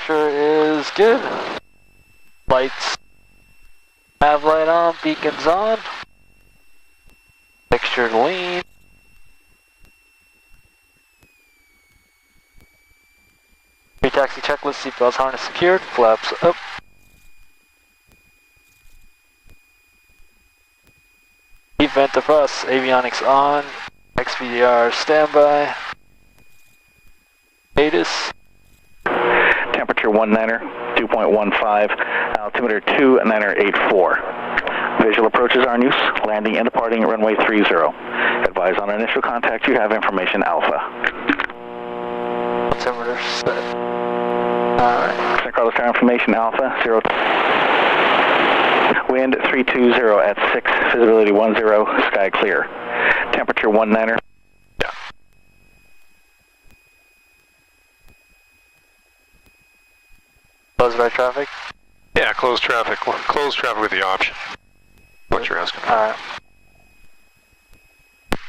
pressure is good. Lights, nav light on, beacons on. Mixture lean. Pre-taxi checklist, seatbelts harness secured, flaps up. Vent to us, avionics on, XVDR standby. Status. Temperature 19er, 2.15, altimeter 2984. Visual approaches are in use, landing and departing at runway 30. Advise on initial contact you have information Alpha. Altimeter set. Alright. San Carlos Tower information Alpha, 0. Wind 320 at 6, visibility 10, sky clear. Temperature 19er. Yeah. Close by traffic? Yeah, closed traffic. Closed traffic with the option. What you're asking for. Alright.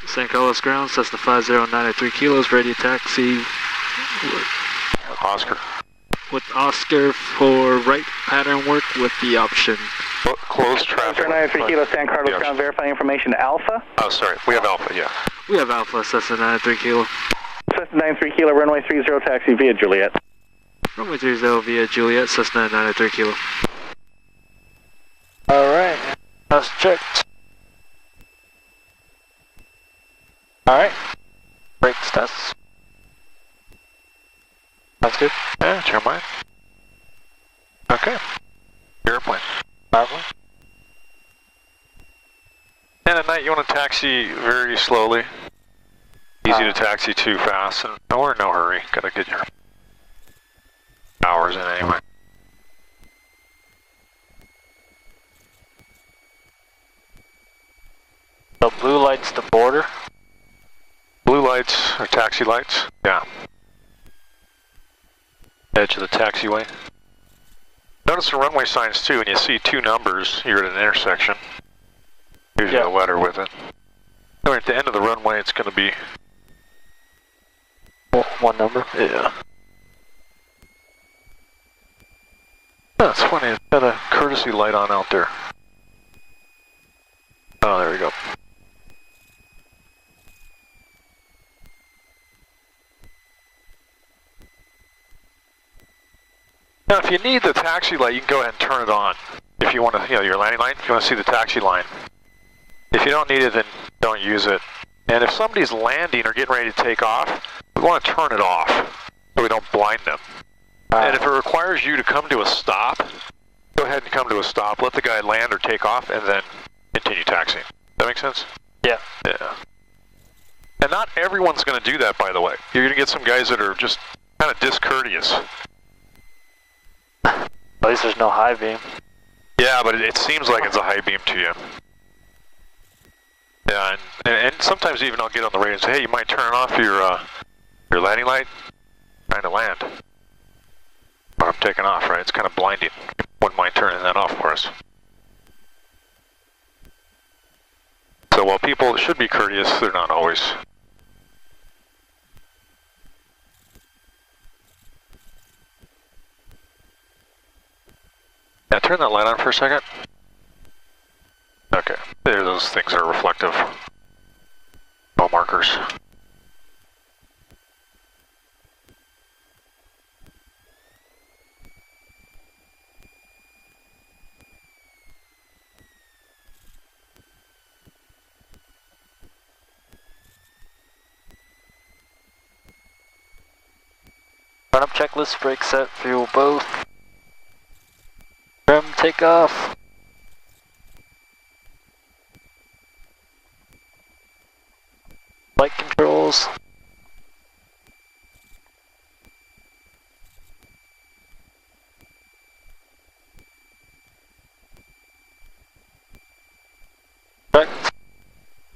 San Carlos ground, Cessna 509 at 3 kilos, radio taxi. Oscar. With Oscar for right pattern work with the option. Closed traffic. 93 kilos, San Carlos ground, verifying information Alpha. Oh, sorry. We have Alpha, yeah. We have Alpha, Cessna 93 kilo. Cessna 93 kilo, runway 30, taxi via Juliet. Runway 30 via Juliet, Cessna 93 kilo. Alright, that's checked. Alright, brakes test. That's good. Yeah, it's your mind. Okay. Airplane. Powerful. And at night you want to taxi very slowly. Easy to taxi too fast, and we're in no hurry. Gotta get your hours in anyway. The blue light's the border. Blue lights are taxi lights. Yeah. Edge of the taxiway. Notice the runway signs too, and you see two numbers. You're at an intersection. Usually a letter with it. Anyway, at the end of the runway, it's going to be one number. Yeah. That's funny. It's got a courtesy light on out there. Oh, there we go. Now, if you need the taxi light, you can go ahead and turn it on. If you want to, your landing line, if you want to see the taxi line. If you don't need it, then don't use it. And if somebody's landing or getting ready to take off, we want to turn it off so we don't blind them. And if it requires you to come to a stop, go ahead and come to a stop, let the guy land or take off, and then continue taxiing. That make sense? Yeah. Yeah. And not everyone's going to do that, by the way. You're going to get some guys that are just kind of discourteous. At least there's no high beam. Yeah, but it seems like it's a high beam to you. Yeah, and sometimes even I'll get on the radio and say, hey, you might turn off your landing light, trying to land. Or I'm taking off, right? It's kind of blinding. Wouldn't mind turning that off for us. So while people should be courteous, they're not always. Yeah, turn that light on for a second. Okay, there, those things are reflective. Ball markers. Run up checklist, brake set, fuel both. Trim, take off. Light controls. Correct.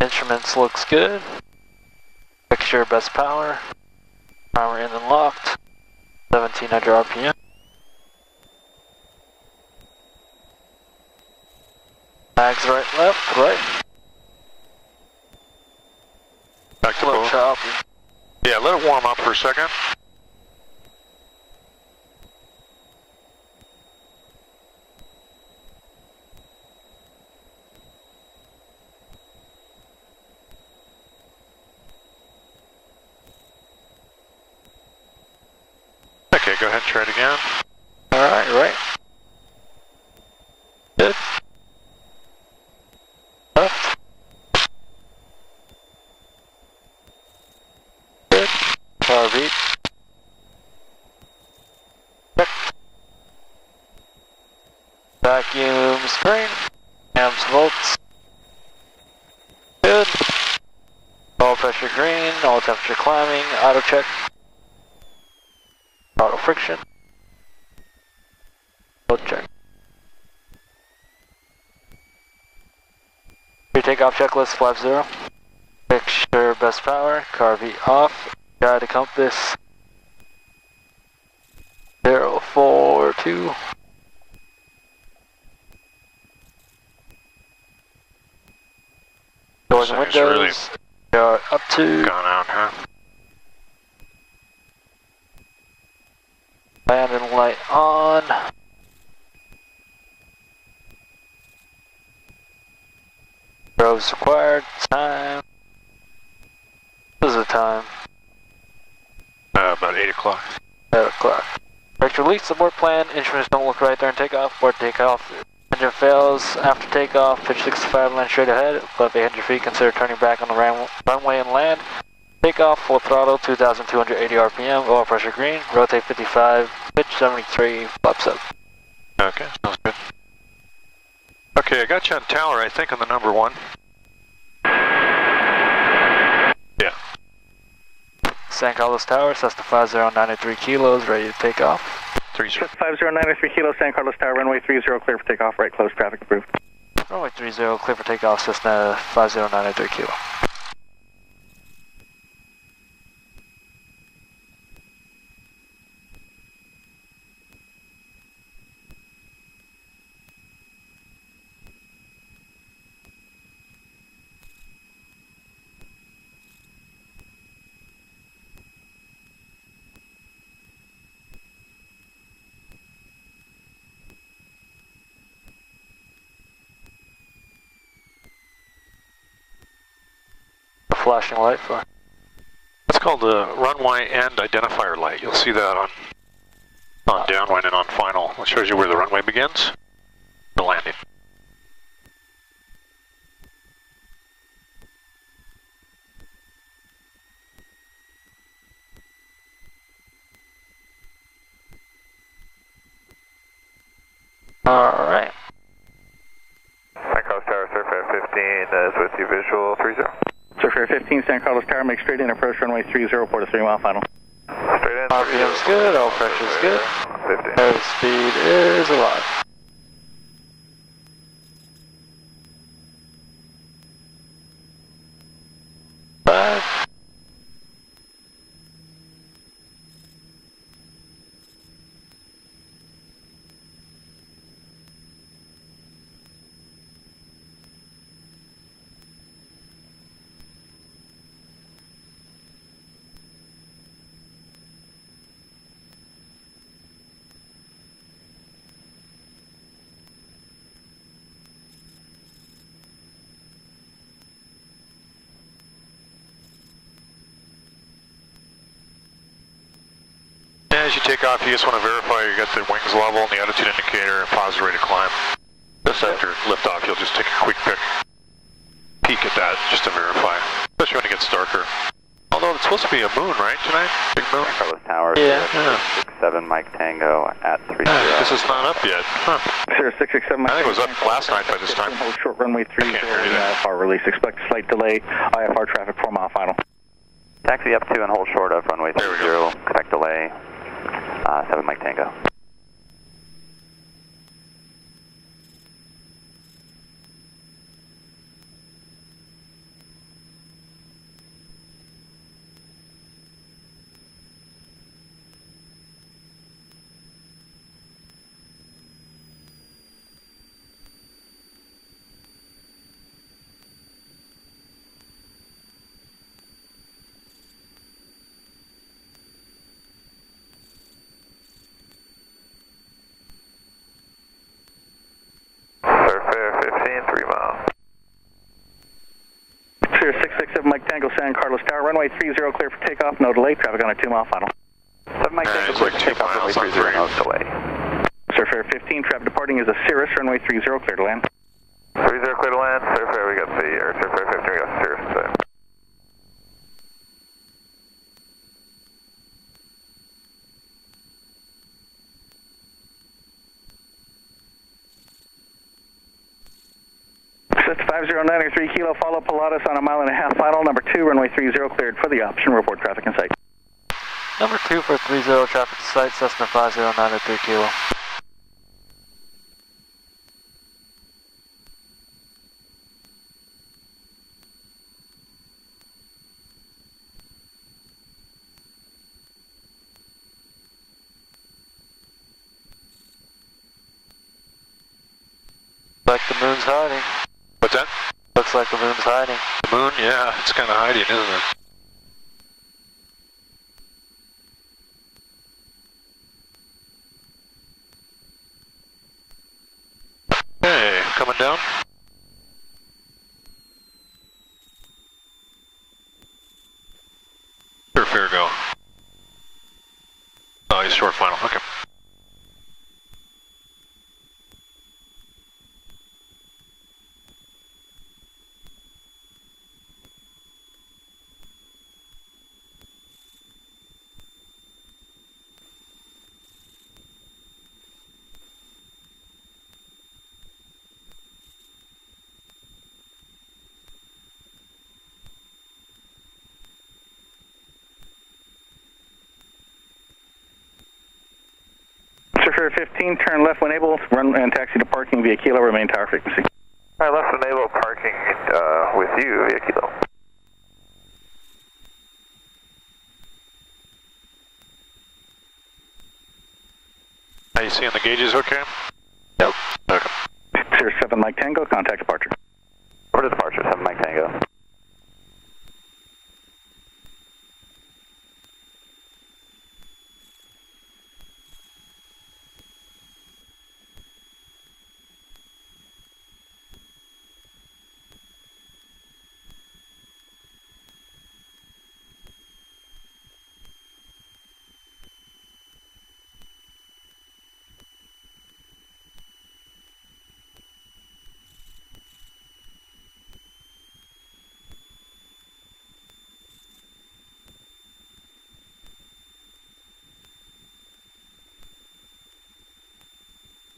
Instruments looks good. Fixture best power. Power in and locked. 1700 RPM. Mags right, left, right. Back to full. Choppy. Yeah, let it warm up for a second. Okay, go ahead and try it again. Alright, right. Good. Left. Good. Power beat. Check. Vacuum screen. Amps, volts. Good. All pressure green, all temperature climbing, auto check. Auto friction. Load check. Pre-takeoff checklist, flap 0. Picture best power, car V off. Guide to compass 042. Doors and It's really windows are up to. gone out, huh? Landing light on. Robes required. Time. What is the time? About 8 o'clock. 8 o'clock. Vector leaks, abort plan. Instruments don't look right during takeoff. Abort takeoff. Engine fails after takeoff. Pitch 65, land straight ahead. Above 800 feet, consider turning back on the runway and land. Takeoff, full throttle, 2,280 RPM. Oil pressure green. Rotate 55. Pitch 73. Flaps up. Okay, sounds good. Okay, I got you on tower, I think, on the number 1. Yeah. San Carlos Tower, Cessna 5093 kilos, ready to take off. 30. 5093 kilos, San Carlos Tower, runway 30, clear for takeoff, right close, traffic approved. Runway 30, clear for takeoff, Cessna 5093 kilo. Flashing light for? That's called the runway end identifier light. You'll see that on downwind and on final. It shows you where the runway begins, the landing. Alright. San Carlos Tower, Surfair 15 is with you, visual 30. Surfair 15, San Carlos Tower, make straight in, approach runway 30, port a 3 mile final. Straight in. RPM's good, all pressure's good. 50. Airspeed is alive. Five. As you take off, you just want to verify you got the wings level and the attitude indicator and positive rate of climb. Just after liftoff, you'll just take a quick peek at that just to verify, especially when it gets darker. Although it's supposed to be a moon, right, tonight? Big moon? San Carlos Tower, Yeah. 667 Mike Tango at 30. This is not up yet. Huh. Sir, 667. I think it was up last night by this time. Hold short runway 30, I can't hear you there. IFR release. Expect a slight delay. IFR traffic 4 mile final. Taxi up to and hold short of runway There we 30. go. Connect delay, 7 Mike Tango. Surfair 15, 3 miles. Sir, 667 Mike Tango, San Carlos Tower, runway 30, clear for takeoff, no delay, traffic on a 2 mile final. 7 Mike, it's like 2 miles on 3. Delay. Surfair 15, traffic departing is a Cirrus, runway 30, clear to land. 30, clear to land. Surfair, we got the Surfair 15, we got Cirrus. Cessna 5093 kilo, follow Pilatus on a 1.5 mile, final, number 2, runway 30, cleared for the option, report traffic in sight. Number 2 for 30, traffic to site, Cessna 5093 kilo. Like the moon's hiding. What's that? Looks like the moon's hiding. The moon? Yeah, it's kind of hiding, isn't it? Okay, coming down. Fair go. Oh, he's short final. Okay. Surfair 15, turn left when able, run and taxi to parking via Kilo, remain tower frequency. Alright, left enable parking with you via Kilo. Are you seeing the gauges okay? Yep. Okay. Cirrus 7 Mike Tango, contact departure. Over to departure, 7 Mike Tango.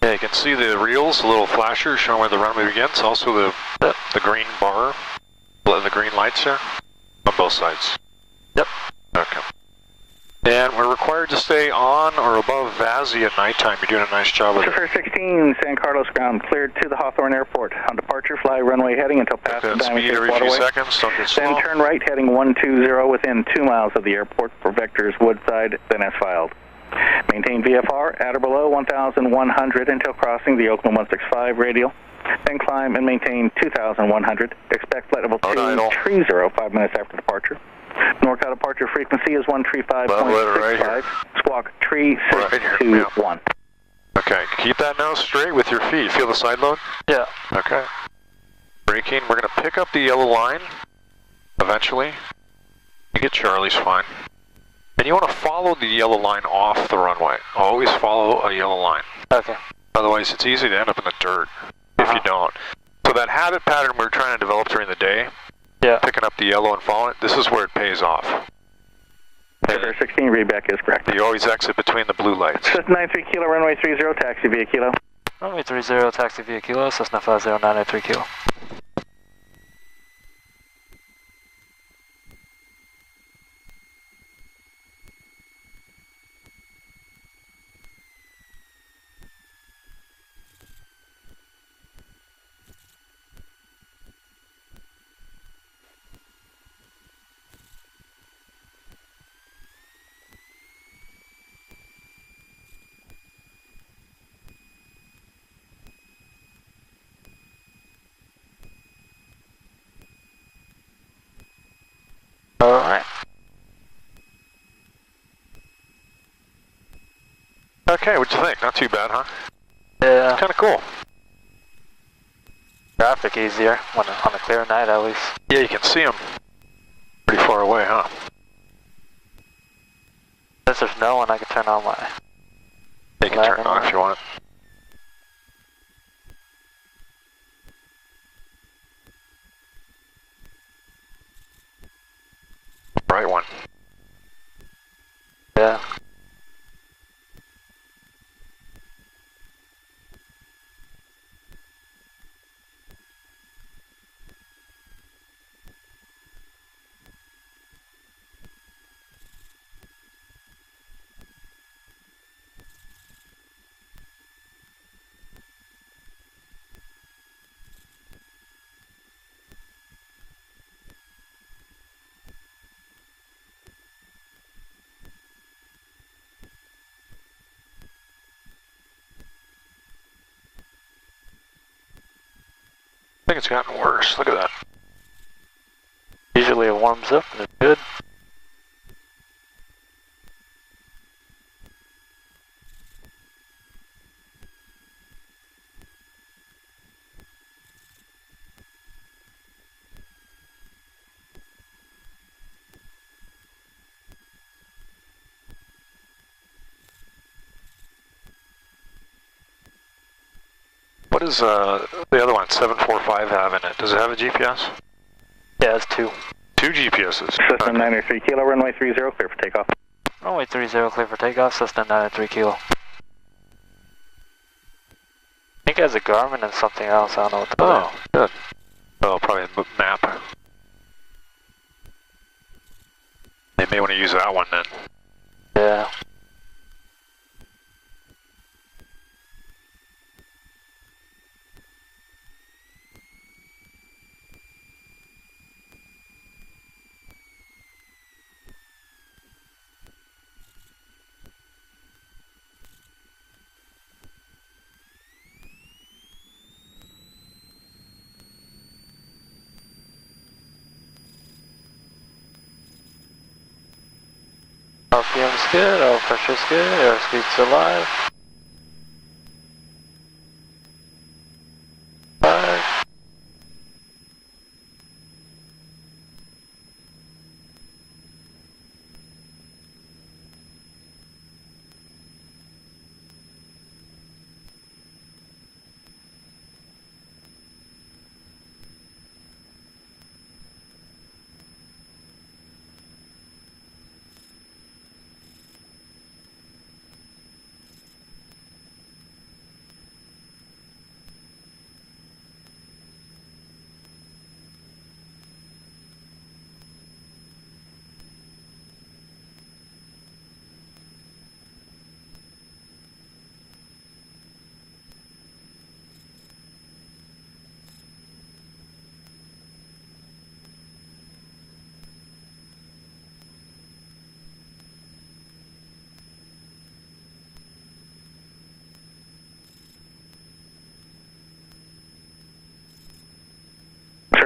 Yeah, you can see the reels, a little flasher showing where the runway begins. Also the green bar, the green lights there on both sides. Yep. Okay. And we're required to stay on or above Vazzy at nighttime. You're doing a nice job with it. Surfair 16, San Carlos ground, cleared to the Hawthorne Airport. On departure, fly runway heading until past the Then Diamond speed Cape every few Waterway. seconds, don't get slow. Then turn right heading 120 within 2 miles of the airport for vectors Woodside, then as filed. Maintain VFR at or below 1,100 until crossing the Oakland 165 radial. Then climb and maintain 2,100. Expect flight level 230 5 minutes after departure. NorCal departure frequency is 135.65. Right, Squawk 3621. Okay, keep that nose straight with your feet. Feel the side load? Yeah. Okay. Braking, we're going to pick up the yellow line eventually. You get Charlie's fine. And you want to follow the yellow line off the runway. Always follow a yellow line. Okay. Otherwise, it's easy to end up in the dirt if you don't. So that habit pattern we're trying to develop during the day, picking up the yellow and following it, this is where it pays off. Surfair 16, readback is correct. You always exit between the blue lights. Cessna 93 Kilo, runway 30, taxi via Kilo. Runway 30, taxi via Kilo, Cessna 5093 Kilo. Alright. Okay, what'd you think? Not too bad, huh? Yeah. Kind of cool. Traffic easier on a clear night, at least. Yeah, you can see them pretty far away, huh? Since there's no one, I can turn on my... You can turn it on if you want. Bright one. Yeah. I think it's gotten worse. Look at that. Usually it warms up and it's good. What does the other one, 745, have in it? Does it have a GPS? Yeah, it's two. Two GPSs. Cessna 93 Kilo, runway 30, clear for takeoff. Runway 30, clear for takeoff, Cessna 93 Kilo. I think it has a Garmin and something else, I don't know what that is. Oh, good. Oh, probably a map. They may want to use that one then. Yeah. RPM's good, oil pressure's good, airspeed's alive. 5.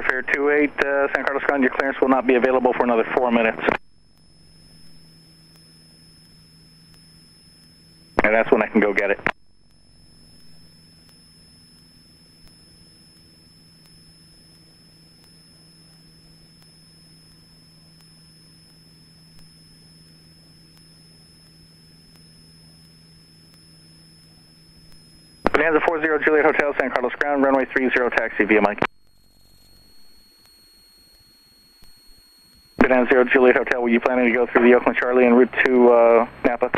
Fair 28, San Carlos Ground, your clearance will not be available for another 4 minutes. And that's when I can go get it. Bonanza 40 Juliet Hotel, San Carlos Ground, runway 30, taxi via Mike. Bonanza 0 Juliet Hotel, were you planning to go through the Oakland Charlie en route to Napa?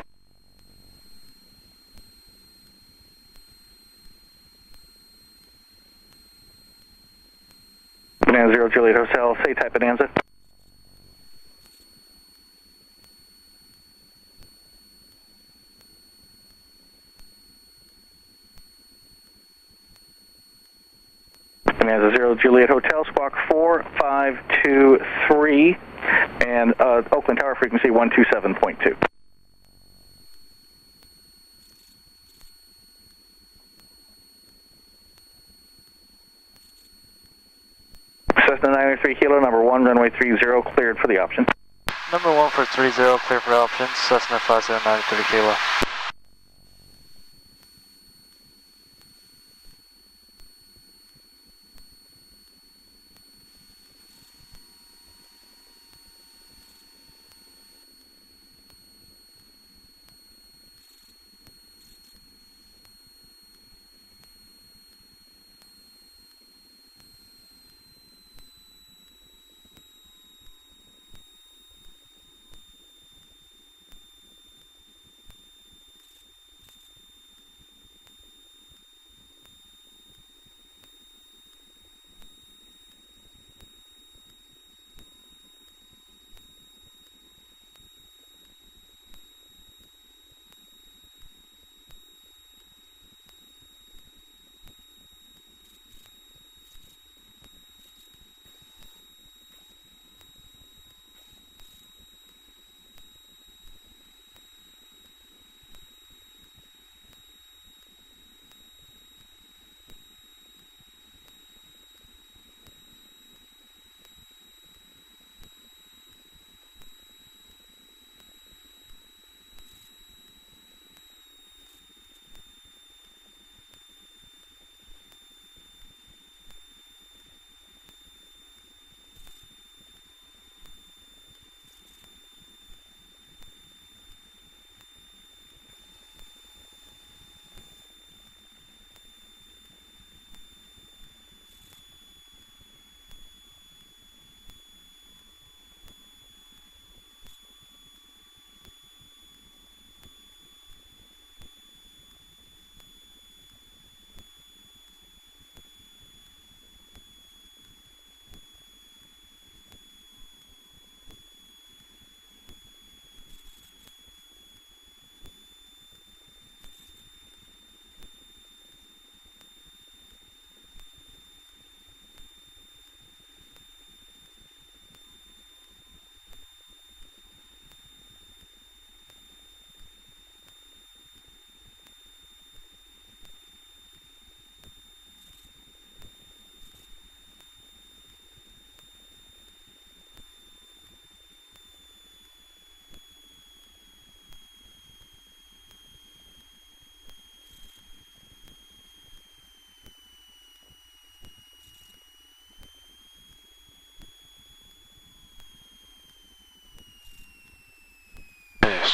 Bonanza 0 Juliet Hotel, say type Bonanza. Bonanza 0 Juliet Hotel, squawk 4523, and Oakland Tower frequency 127.2. Cessna 93 Kilo, number 1, runway 30, cleared for the option. Number 1 for 30, clear for options, Cessna 5093 Kilo.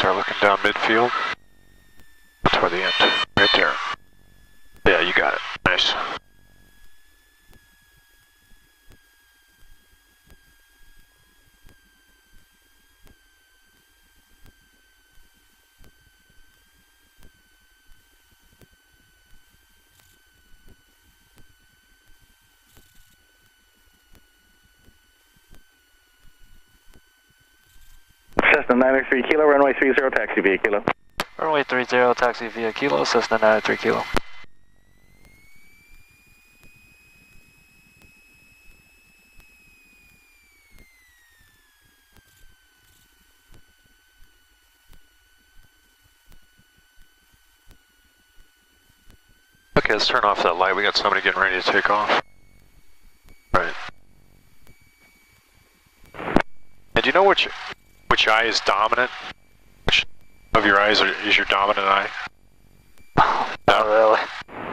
start looking down midfield. Toward the end. Right there. Yeah, you got it. Nice. Cessna 93 Kilo, runway 30, taxi via Kilo. Runway 30, taxi via Kilo, Cessna 93 Kilo. Okay, let's turn off that light. We got somebody getting ready to take off. Right. And do you know which eye is dominant? Which of your eyes is your dominant eye? Not really.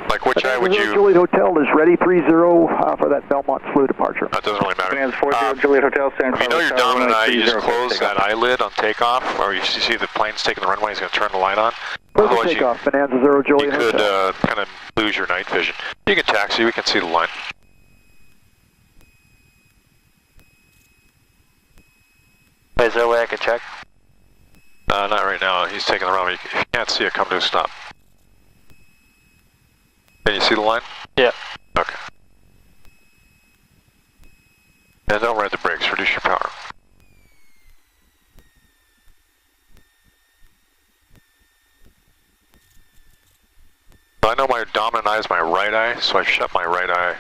Like which eye would you... Juliet Hotel is ready 30 for that Belmont flu departure. That doesn't really matter. Finance 40 Juliet Hotel, San If you know your dominant eye, you just close that eyelid on takeoff, or you see the plane's taking the runway, he's going to turn the light on. Close takeoff, Bonanza 0 Juliet Hotel. You Hotel. could kind of lose your night vision. You can taxi, we can see the line. Is there a way I could check? Not right now, he's taking the runway. If you can't see it, come to a stop. Can you see the line? Yeah. Okay. And don't ride the brakes, reduce your power. So I know my dominant eye is my right eye, so I shut my right eye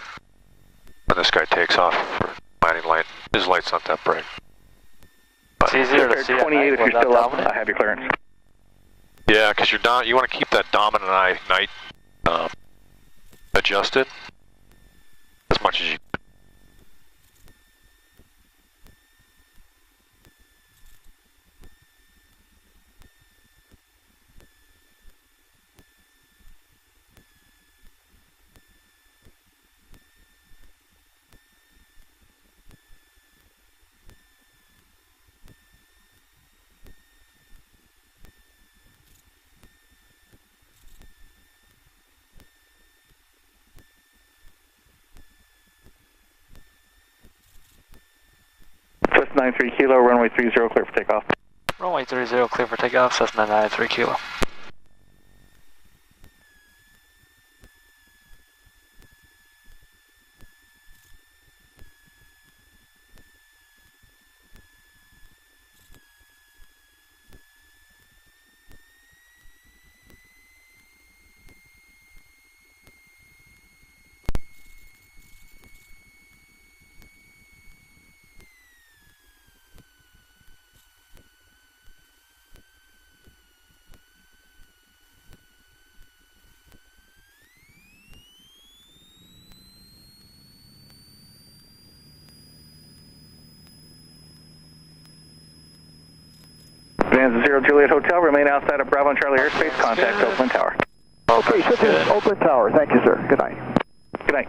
when this guy takes off for landing light. His light's not that bright. It's easier to see 28 if you're still up, dominant. I have your clearance. Yeah, because you want to keep that dominant eye night adjusted as much as you can. Cessna 93 Kilo, runway 30, clear for takeoff. Runway 30, clear for takeoff, Cessna 93 Kilo. Bonanza 0 Juliet Hotel, remain outside of Bravo and Charlie airspace, contact Oakland Tower. Okay, Citizen Oakland Tower. Thank you, sir. Good night. Good night.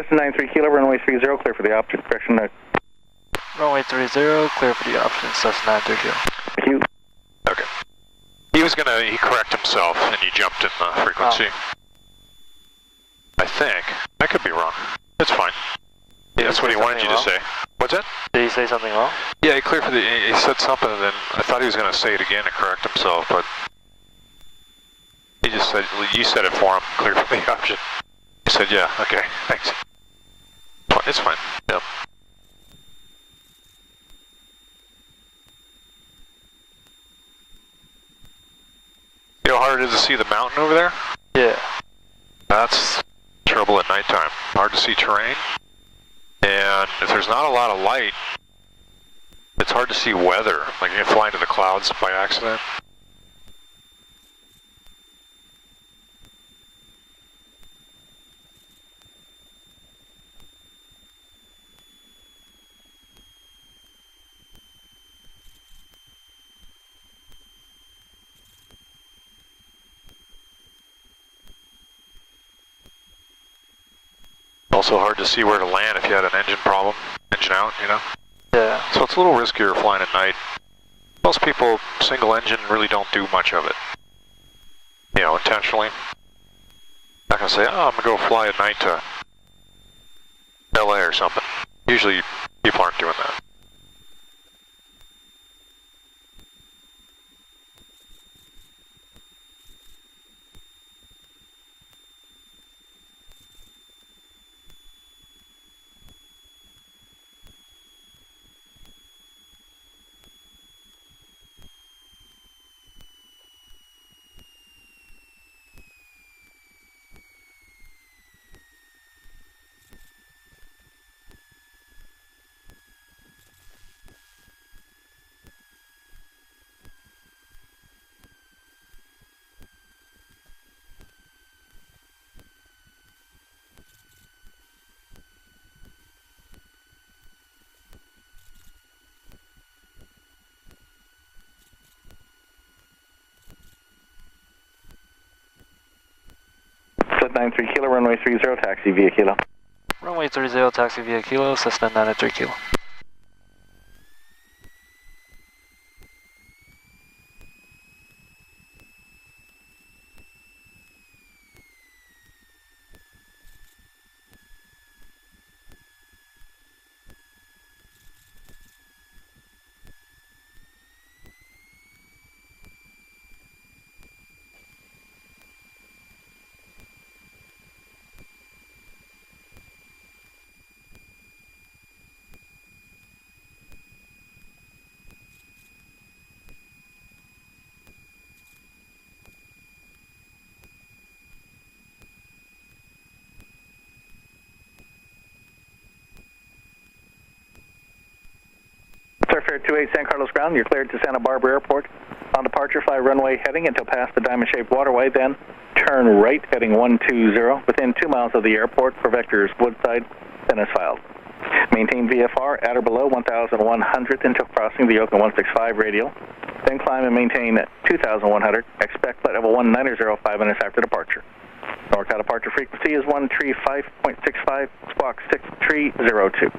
Cessna 93 Kilo, runway 30, clear for the option. Correction. Runway 30, clear for the option, Cessna 93 Kilo. Thank you. Okay. He correct himself and he jumped in the frequency. Oh. I think. I could be wrong. It's fine. Yeah, that's what he wanted you to say. What's that? Did he say something wrong? Yeah, he said something and then I thought he was going to say it again and correct himself, but he just said, you said it for him, clear for the option. He said, yeah, okay, thanks. It's fine, yep. You know how hard it is to see the mountain over there? Yeah. That's trouble at nighttime. Hard to see terrain. And if there's not a lot of light, it's hard to see weather. Like you can fly into the clouds by accident. Also hard to see where to land if you had an engine problem, engine out, you know? Yeah. So it's a little riskier flying at night. Most people, single engine, really don't do much of it. You know, intentionally. Not gonna say, oh, I'm gonna go fly at night to LA or something. Usually, people aren't doing that. Cessna 93 Kilo, runway 30, taxi via Kilo. Runway 30, taxi via Kilo, Cessna 93 Kilo. Airfare 28 San Carlos ground, you're cleared to Santa Barbara Airport. On departure, fly runway heading until past the diamond-shaped waterway, then turn right heading 120 within 2 miles of the airport for vectors Woodside, then as filed. Maintain VFR at or below 1,100 until crossing the Oakland 165 radial. Then climb and maintain 2,100. Expect flight level 190 5 minutes after departure. NorCal departure frequency is 135.65, squawk 6302.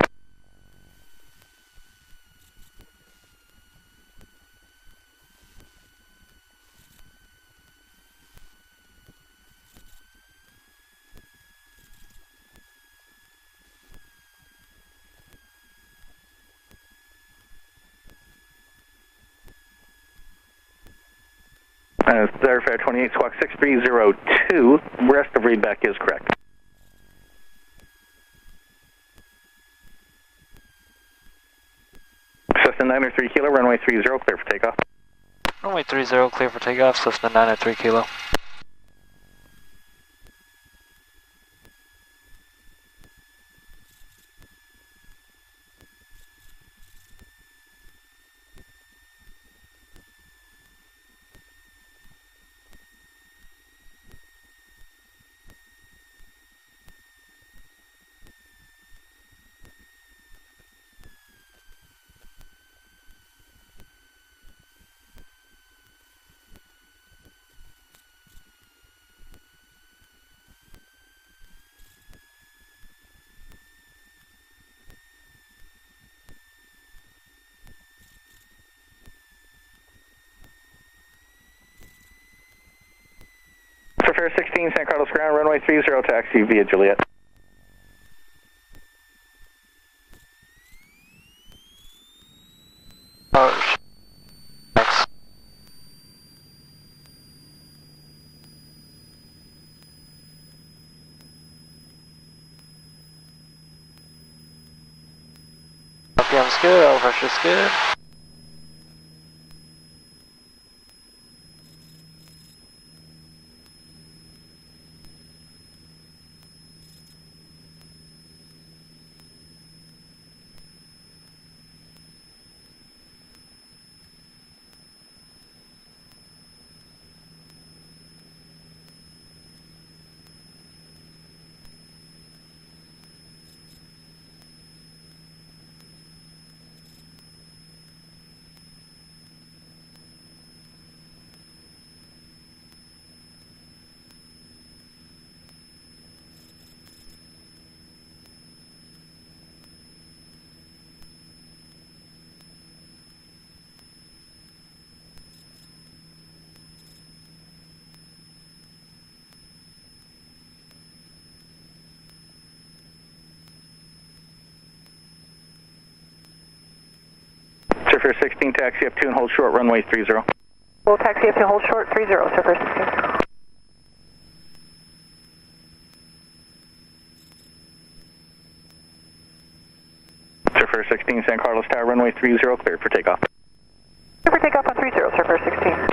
Airfare 28, squawk 6302. Rest of readback is correct. Cessna 93 Kilo, runway 30, clear for takeoff. Runway 30, clear for takeoff, Cessna 93 Kilo. Surfer 16, San Carlos ground, runway 30, taxi via Juliet. Oh, thanks. RPM's good, oil pressure's good. Surfer 16, taxi up 2 and hold short, runway 30. We'll taxi up to hold short, 30, Surfer 16. Surfer 16, San Carlos Tower, runway 30, cleared for takeoff. Clear for takeoff on 30, Surfer 16.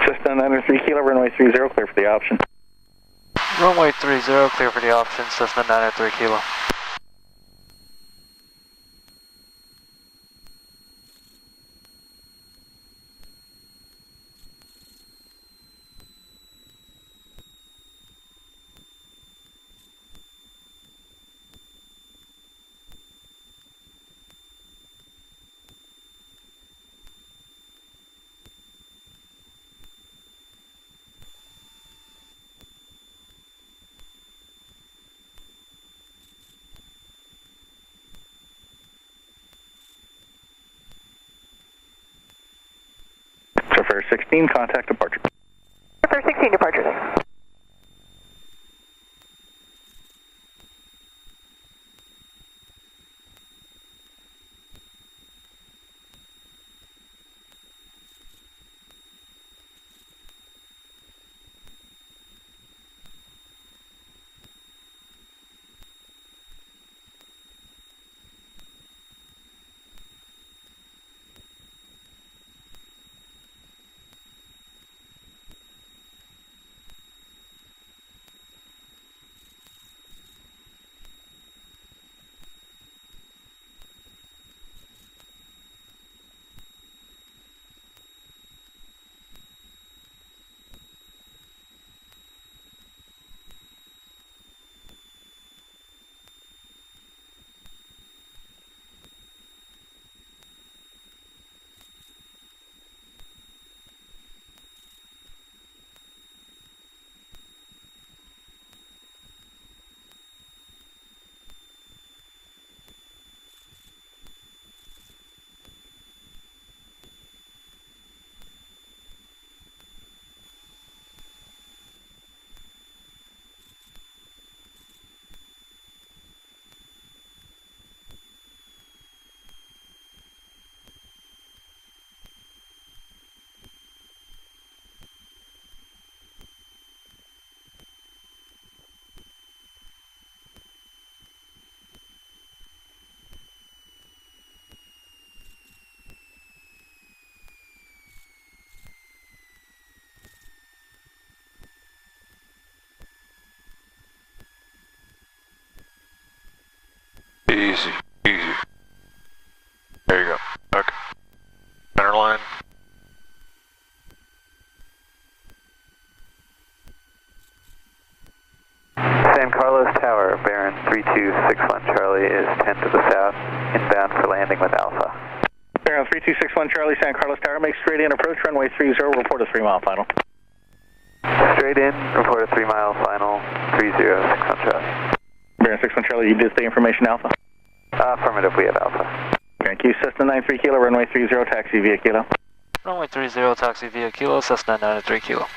Cessna 93 kilo, runway 30, clear for the option. Runway 30, clear for the option, Cessna 93 kilo. Surfer 16, contact departure. Surfer 16, departure then. Easy, easy. There you go. Okay. Center line. San Carlos Tower, Baron 3261 Charlie is 10 to the south, inbound for landing with Alpha. Baron 3261 Charlie, San Carlos Tower, make straight in approach, runway 30, report a 3-mile final. Straight in, report a 3-mile final, 3061 Charlie. Baron 61 Charlie, you did the information Alpha? Affirmative, we have Alpha. Thank you, Cessna 93 Kilo, runway 30, taxi via Kilo. Runway 30, taxi via Kilo, Cessna 93 Kilo.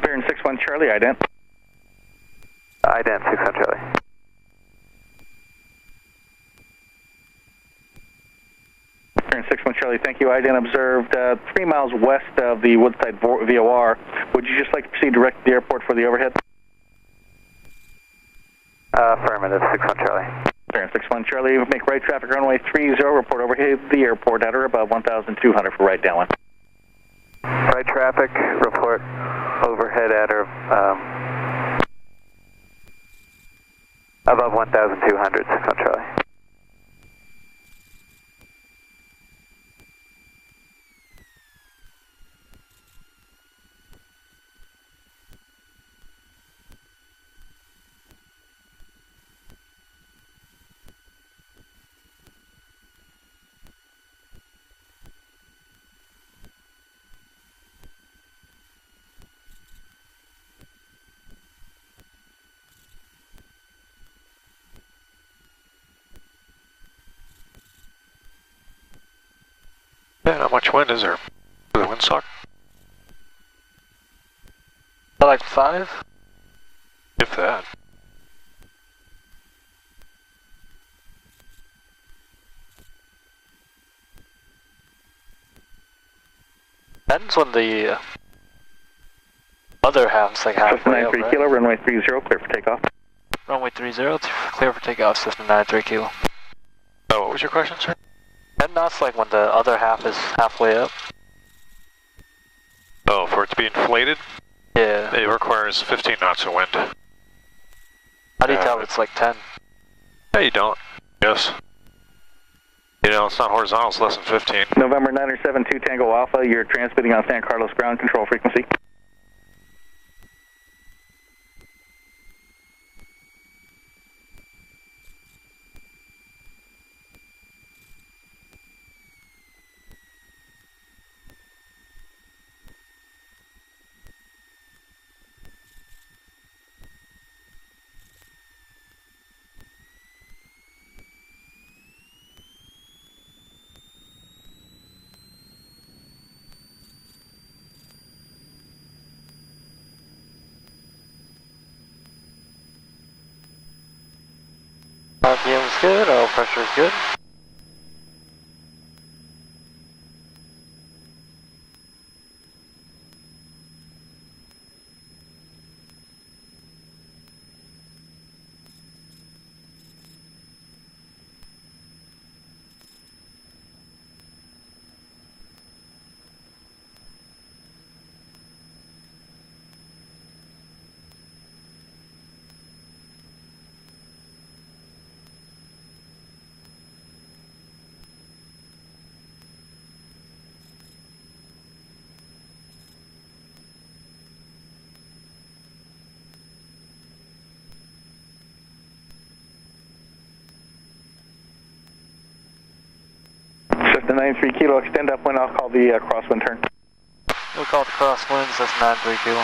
Baron 61 Charlie, ident. Ident 61 Charlie. Baron 61 Charlie, thank you. Ident observed 3 miles west of the Woodside VOR. Would you just like to proceed direct to the airport for the overhead? Affirmative, 61 Charlie. Baron 61 Charlie, make right traffic runway 30, report overhead the airport at or above 1,200 for right downwind. Right traffic, report overhead at or above 1,200, 61 Charlie. Yeah, not much wind, is there? For the windsock? Like 5? If that. Depends when the other half's like halfway up, 93 right? Kilo, runway 30, clear for takeoff. Runway 30, clear for takeoff, Cessna 93 Kilo. Oh, what was your question, sir? 10 knots like when the other half is halfway up. Oh, for it to be inflated? Yeah. It requires 15 knots of wind. How do you tell if it's like 10? Yeah, you don't. Yes. You know, it's not horizontal, it's less than 15. November 972 Tango Alpha, you're transmitting on San Carlos ground control frequency. RPM is good, oil pressure is good. Cessna 93 Kilo, extend upwind, I'll call the crosswind turn. We'll call it the crosswinds, that's 93 Kilo.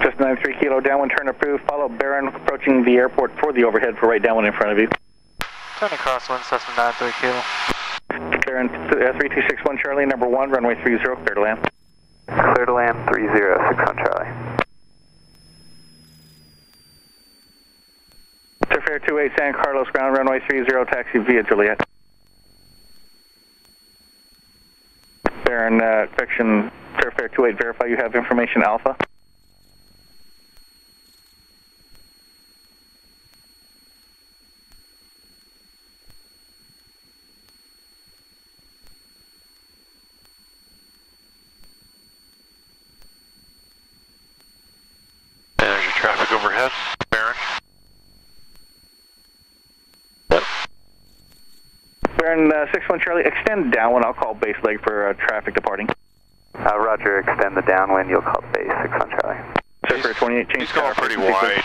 Cessna 93 Kilo, downwind turn approved, follow Baron approaching the airport for the overhead for right downwind in front of you. Turning crosswind, Cessna 93 Kilo. Baron 3261 Charlie, number 1, runway 30, clear to land. Clear Clear to land 306 Charlie. Surfair 28 San Carlos, ground runway 30, taxi via Juliet. Baron, correction, Surfair 28, verify you have information Alpha. There's your traffic overhead, Baron. Baron, 61 Charlie, extend downwind, I'll call base leg for traffic departing. Roger, extend the downwind, you'll call base 61 Charlie. Surfair 28, change He's going pretty wide.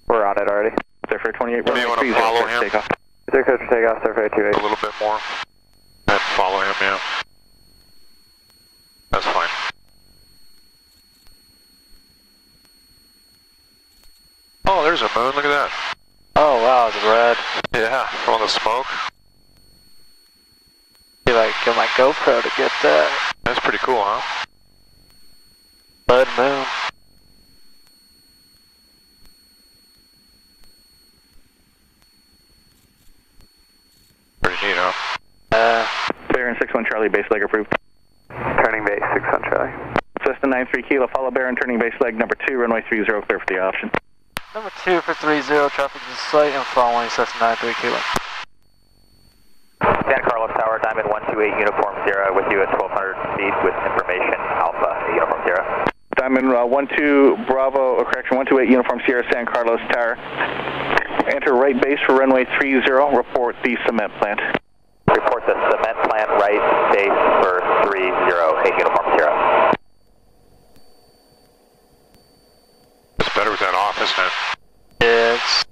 We're on it already. Surfair 28, Do you want to follow him? takeoff. Clear for takeoff, Surfair 28. A little bit more. And follow him, yeah. That's fine. Oh, there's a moon, look at that. Oh wow, it's red. Yeah, from the smoke. Feel like get my GoPro to get that. That's pretty cool, huh? Blood moon. Pretty neat, huh? Baron 61 Charlie, base leg approved. Turning base 61 Charlie. Cessna 93 Kilo, follow Baron, turning base leg number 2, runway 30, clear for the option. Number 2 for 30, traffic to site and following Cessna 93 Kilo. San Carlos Tower, Diamond 128 Uniform Sierra with you at 1200 feet with information Alpha Uniform Sierra. Diamond 12 Bravo, correction, 128 Uniform Sierra, San Carlos Tower. Enter right base for runway 30, report the cement plant. Report the cement plant right base for 30, 8 Uniform Sierra. It's better with that off, isn't it? Yeah, it's...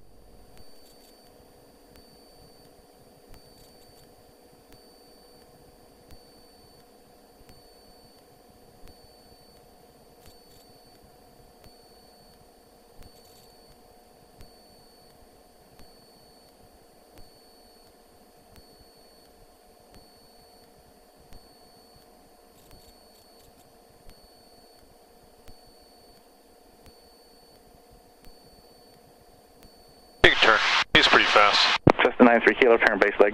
You can turn. He's pretty fast. Cessna 93 Kilo, turn base leg.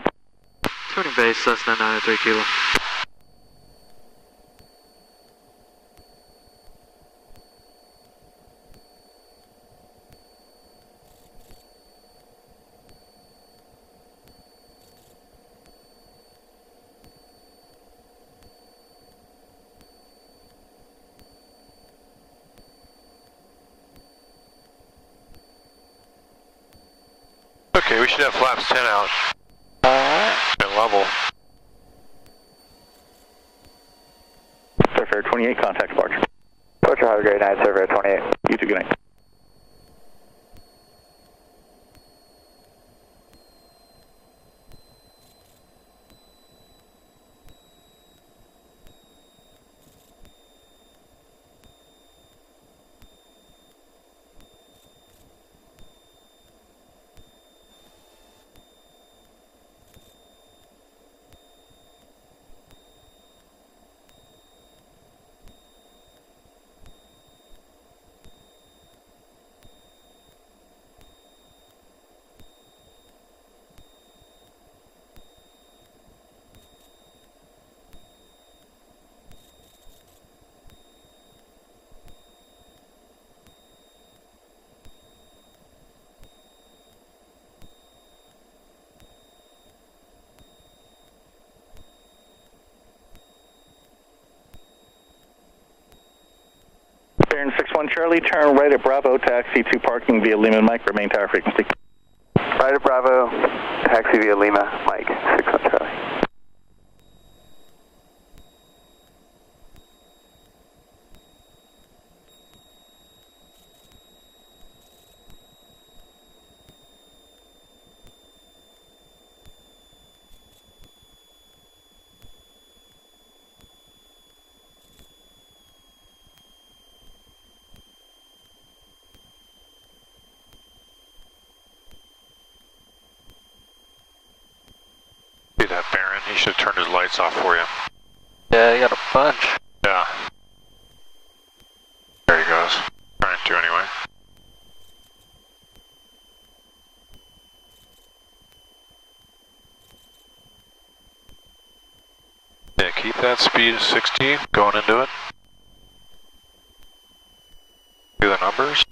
Turning base, Cessna 93 Kilo. Okay, we should have flaps 10 out. And level. Surfair 28, contact departure. Departure, have a great night, Surfair 28. You too, good night. Baron 61 Charlie, turn right at Bravo, taxi to parking via Lima Mike, remain tower frequency. Right at Bravo, taxi via Lima, Mike 61 Charlie. See that Baron? He should have turned his lights off for you. Yeah, you got a bunch. Yeah. that speed is 60, going into it. Do the numbers.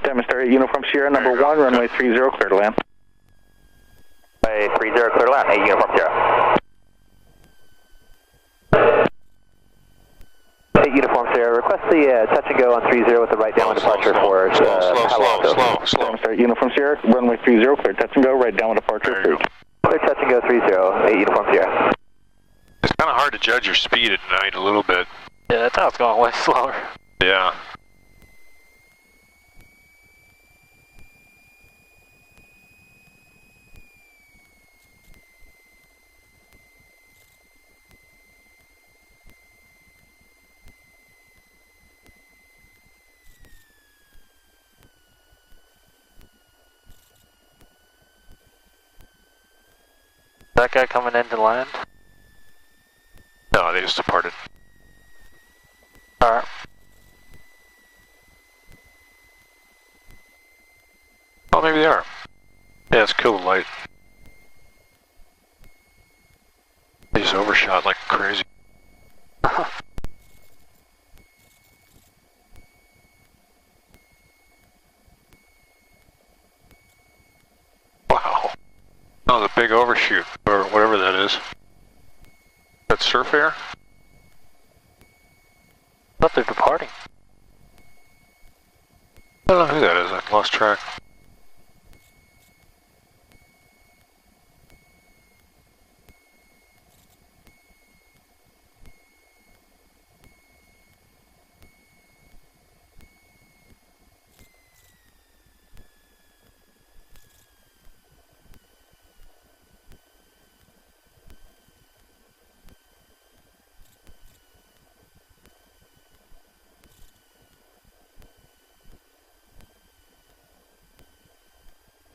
Demonstrate Uniform Sierra, number 1, runway 30, clear to land. Runway 30, clear to land, 8 Uniform Sierra. 8 Uniform Sierra, request the touch and go on 30 with the right downwind departure for slow. Demonstrate Uniform Sierra, runway 30, clear touch and go, right downwind departure approved. Clear touch and go 30, 8 Uniform Sierra. It's kind of hard to judge your speed at night a little bit. Yeah, that's how it's going way slower. Yeah. That guy coming into land? No, they just departed. Alright. Oh, maybe they are. Yeah, let's kill the light. They just overshot like crazy. Wow. That was a big overshoot, or whatever that is. That surf air? I thought they're departing. I don't know who that is, I lost track.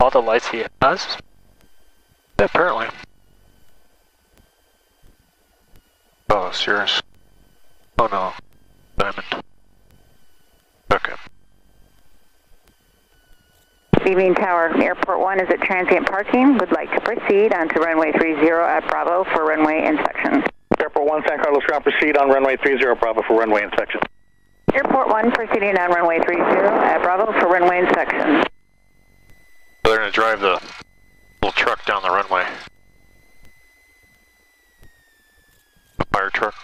All the lights he has? Yeah, apparently. Oh, serious. Oh no. Diamond. Okay. Evening Tower, Airport 1 is at transient parking. Would like to proceed onto runway 30 at Bravo for runway inspection. Airport 1, San Carlos ground, proceed on runway 30, Bravo for runway inspection. Airport 1 proceeding on runway 30 at Bravo for runway inspection. They're going to drive the little truck down the runway. The fire truck.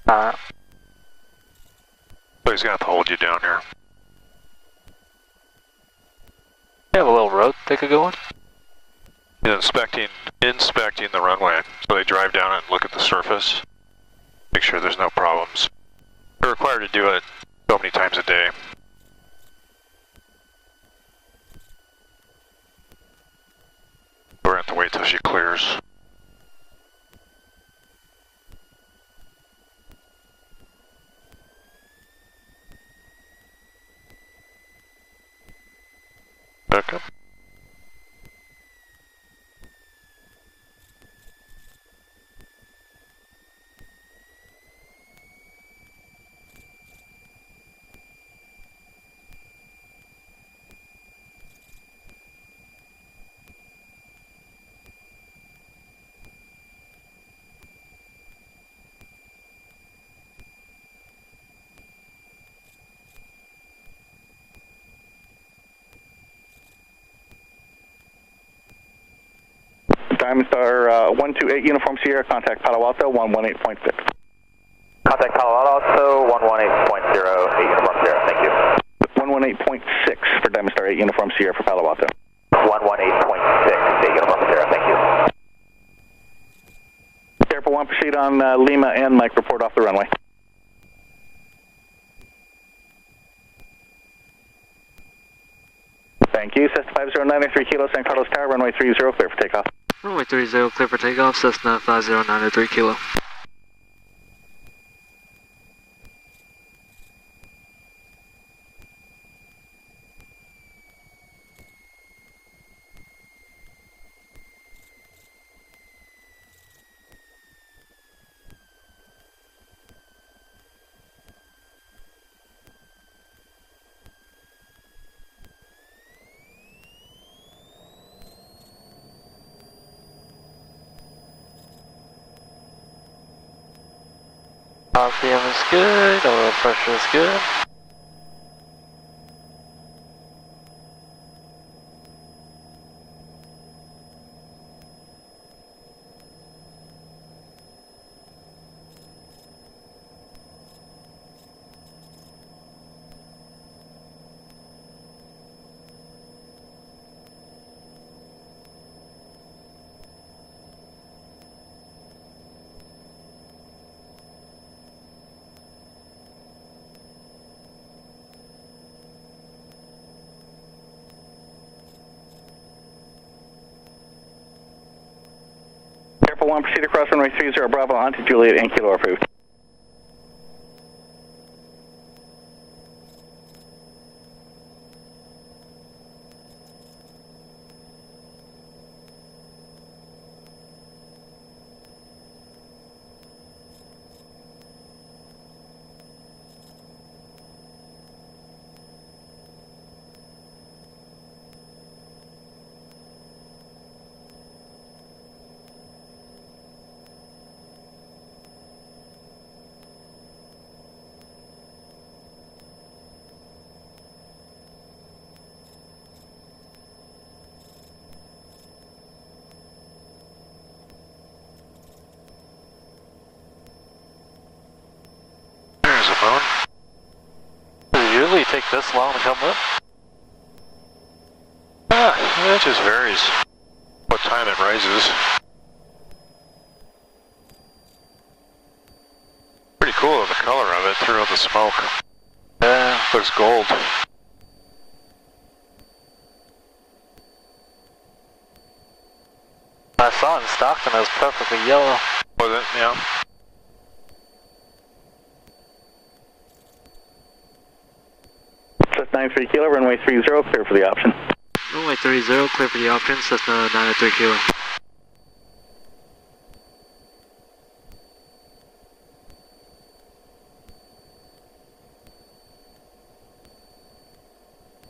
So he's going to have to hold you down here. They have a little road they could go on? He's inspecting the runway. So they drive down it and look at the surface. Make sure there's no problems. They're required to do it so many times a day. We're going to have to wait till she clears. Okay. Diamond Star 128 Uniform Sierra, contact Palo Alto 118.6. Contact Palo Alto 118.0, 8 Uniform Sierra, thank you. 118.6 for Diamond Star 8 Uniform Sierra for Palo Alto. 118.6, 8 Uniform Sierra, thank you. Airport 1, proceed on Lima and Mike, report off the runway. Thank you. Cessna 5093 Kilo, San Carlos Tower, runway 30, clear for takeoff. Runway 30, clear for takeoff, Cessna 5093 Kilo. RPM is good, oil pressure is good. Careful 1, proceed across runway 30 Bravo onto Juliet and Kilo approved. There's a moon. Does it usually take this long to come up? It just varies what time it rises. Pretty cool, the color of it through the smoke. Yeah. Looks gold. I saw it in Stockton, it was perfectly yellow. Was it? Yeah. Cessna 93 Kilo, runway 30, clear for the option. Runway 30, clear for the option, Cessna 93 Kilo.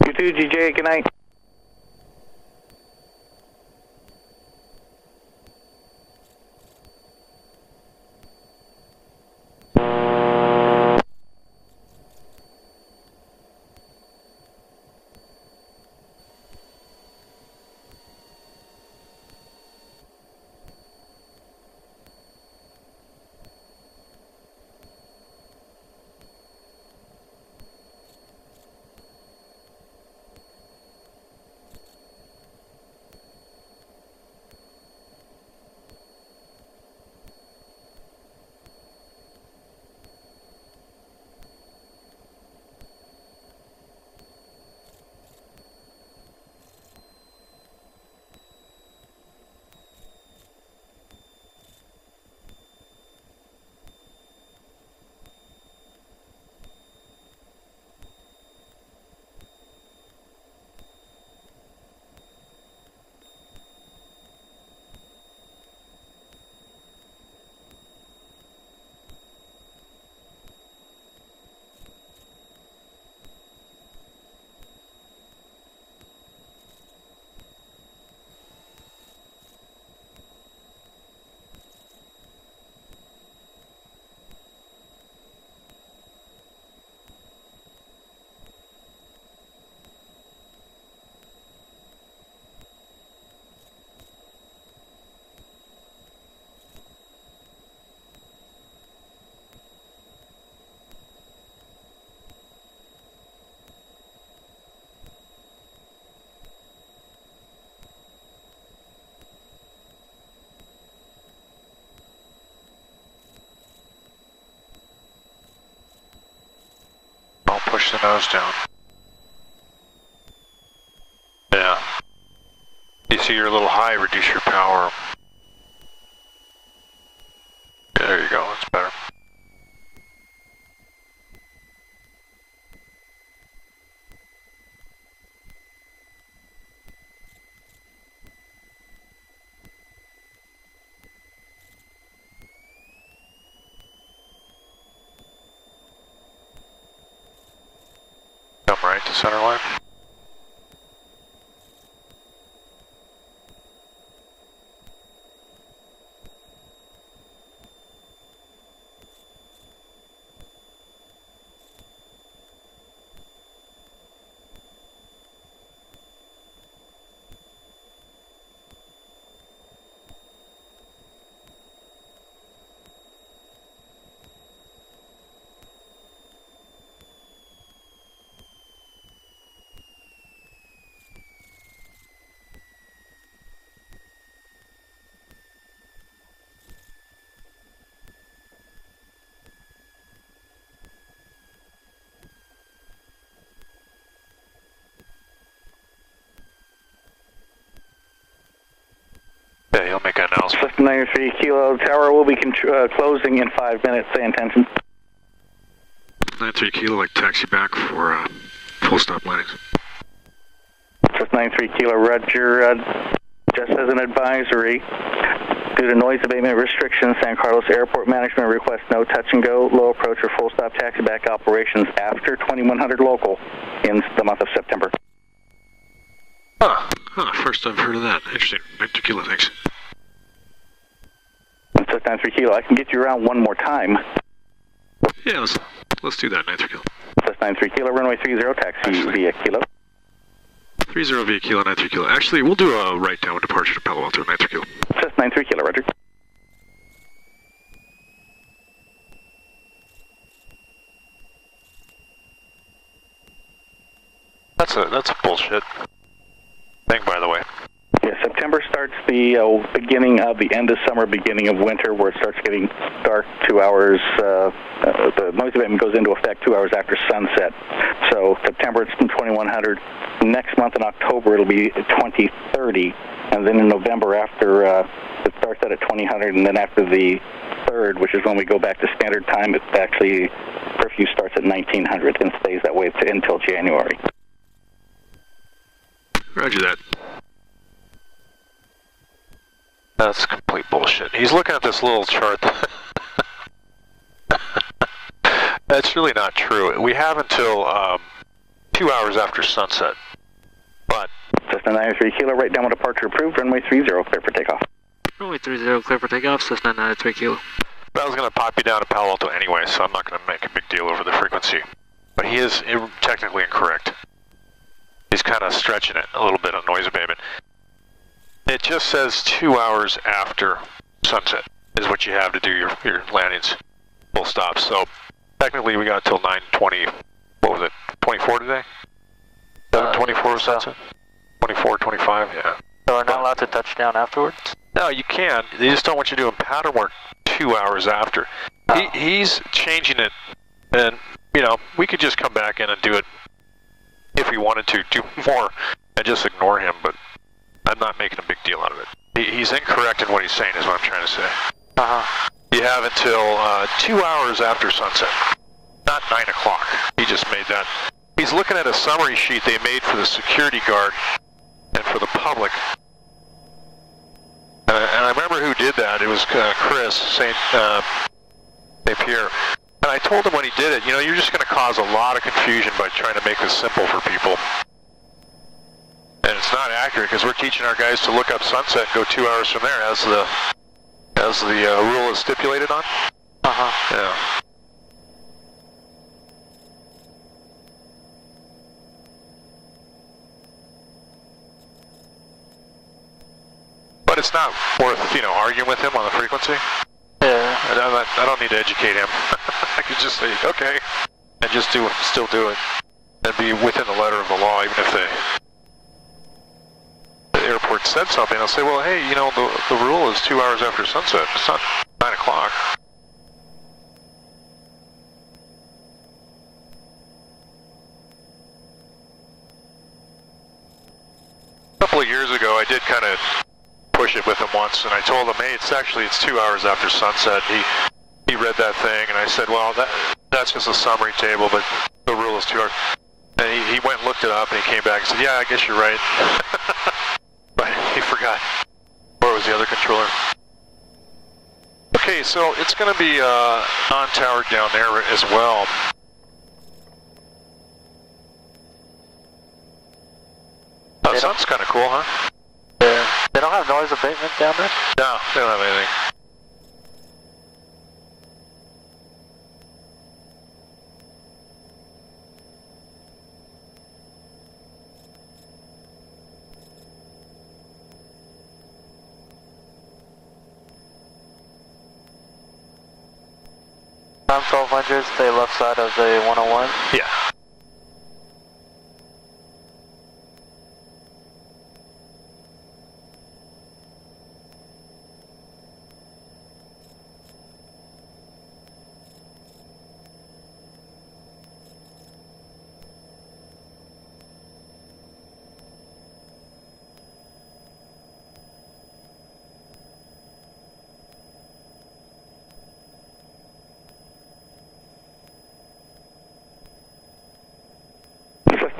You too, GJ, good night. Don't push the nose down. Yeah. You see you're a little high, reduce your power. Yeah, there you go, that's better. Come right to center line. 93 Kilo Tower will be closing in 5 minutes. Say intention. 93 Kilo, like taxi back for full stop landings. Just 93 Kilo, Roger. Just as an advisory, due to noise abatement restrictions, San Carlos Airport Management requests no touch and go, low approach, or full stop taxi back operations after 2100 local in the month of September. First I've heard of that. Interesting. 93 Kilo, thanks. Just 93 Kilo, I can get you around one more time. Yeah, let's do that, 93 Kilo. Just 93 Kilo, runway 30, taxi via Kilo. 30 via Kilo, 93 Kilo. Actually, we'll do a right down departure to Palo Alto, 93 Kilo. Just 93 Kilo, Roger. That's a bullshit thing, by the way. Yeah, September starts the beginning of the end of summer, beginning of winter, where it starts getting dark 2 hours. The noise abatement goes into effect 2 hours after sunset. So September it's 2100. Next month in October it'll be 2030, and then in November after it starts out at 2000, and then after the 3rd, which is when we go back to standard time, it actually curfew starts at 1900 and stays that way until January. Roger that. That's complete bullshit. He's looking at this little chart. That's really not true. We have until 2 hours after sunset. But Cessna 93 Kilo, right down with departure approved. Runway 30, clear for takeoff. Runway 30, clear for takeoff. Cessna 93 Kilo. I was going to pop you down to Palo Alto anyway, so I'm not going to make a big deal over the frequency. But he is technically incorrect. He's kind of stretching it a little bit on noise abatement. It just says 2 hours after sunset is what you have to do your landings, full stop. So technically we got till 9:20. What was it? 24 today? 7:24 sunset. 24, 25. Yeah. So we're not allowed to touch down afterwards? No, you can. They just don't want you doing pattern work 2 hours after. He's changing it, and we could just come back in and do it if we wanted to do more and just ignore him, but I'm not making a big deal out of it. He's incorrect in what he's saying is what I'm trying to say. You have until 2 hours after sunset, not 9 o'clock. He just made that. He's looking at a summary sheet they made for the security guard and for the public. And I remember who did that. It was Chris St. Pierre. And I told him when he did it, you're just going to cause a lot of confusion by trying to make this simple for people. And it's not accurate because we're teaching our guys to look up sunset and go 2 hours from there as the rule is stipulated on. Yeah. But it's not worth, arguing with him on the frequency. Yeah. I don't need to educate him. I could just say, okay, and just still do it, and be within the letter of the law, even if the airport said something. I'll say, well, hey, the rule is 2 hours after sunset. It's not 9 o'clock. A couple of years ago, I did kind of push it with him once, and I told him, hey, it's 2 hours after sunset. He read that thing, and I said, well, that's just a summary table, but the rule is 2 hours. And he went and looked it up, and he came back and said, yeah, I guess you're right. But he forgot. Where was the other controller? Okay, so it's going to be non-towered down there as well. Sounds kind of cool, huh? Yeah. They don't have noise abatement down there? No, they don't have anything. I'm 1200, stay left side of the 101. Yeah.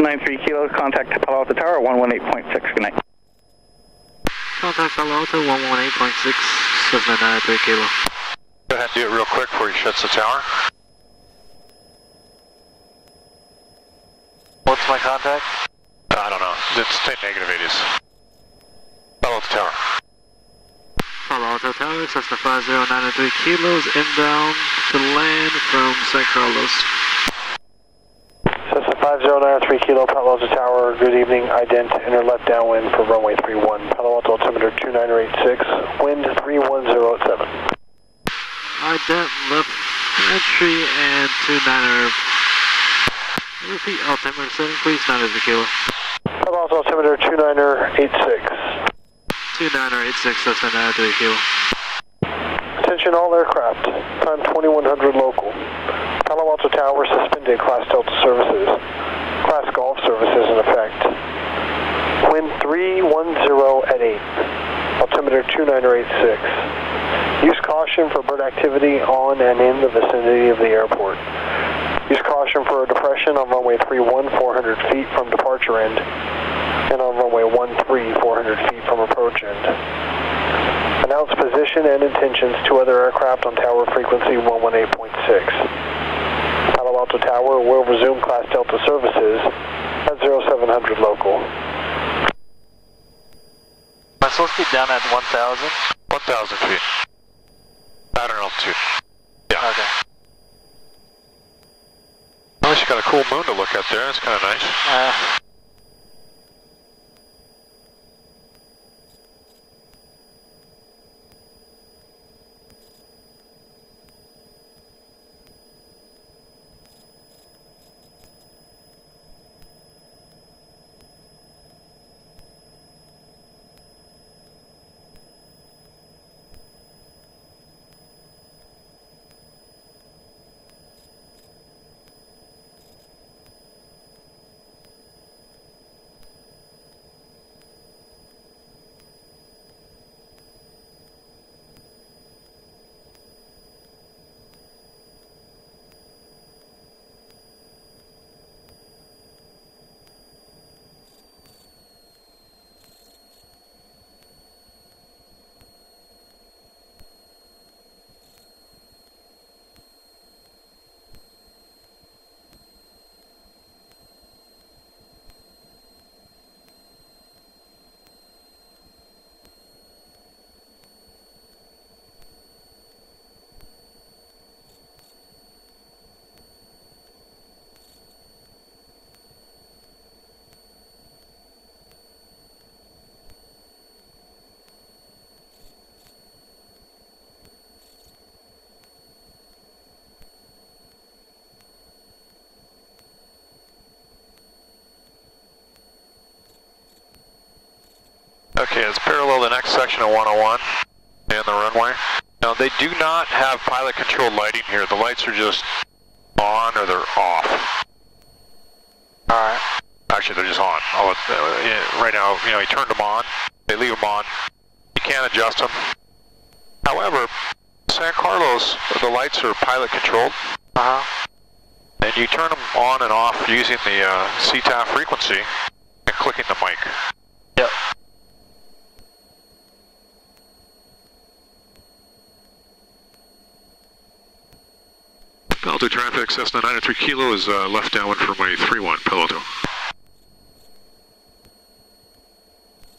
93 Kilo, contact Palo Alto Tower 118.6. Good night. Contact Palo Alto 118.6, Cessna 93 Kilo. Go ahead and do it real quick before he shuts the tower. What's my contact? I don't know. It's negative 80s. Palo Alto Tower. Palo Alto Tower, Cessna 5093 Kilos, inbound to land from San Carlos. Cessna 5093 Kilo, Palo Alto Tower, good evening, ident, enter left downwind for runway 31, Palo Alto altimeter 2986, wind 310 at 7. Ident left entry and 29er. Repeat altimeter setting, please, 93 Kilo. Palo Alto altimeter 2986. 2986, Cessna 93 Kilo. Attention all aircraft, time 2100 local. Palo Alto Tower suspended Class Delta services. Class Golf services in effect. Wind 310 at 8. Altimeter 2986. Use caution for bird activity on and in the vicinity of the airport. Use caution for a depression on runway 31 400 feet from departure end and on runway 13 400 feet from approach end. Announce position and intentions to other aircraft on tower frequency 118.6. Palo Alto Tower will resume Class Delta services at 0700 local. Am I supposed to be down at 1,000? 1,000 feet. Pattern altitude. Yeah. Okay. At least you got a cool moon to look at there. That's kind of nice. Okay, it's parallel the next section of 101 and the runway. Now, they do not have pilot controlled lighting here. The lights are just on or they're off. Alright. Actually, they're just on. Right now, you know, he turned them on. They leave them on. You can't adjust them. However, San Carlos, the lights are pilot controlled. And you turn them on and off using the CTAF frequency and clicking the mic. Yep. Palo Alto traffic, Cessna 93 Kilo is left downwind for runway 31, Palo Alto.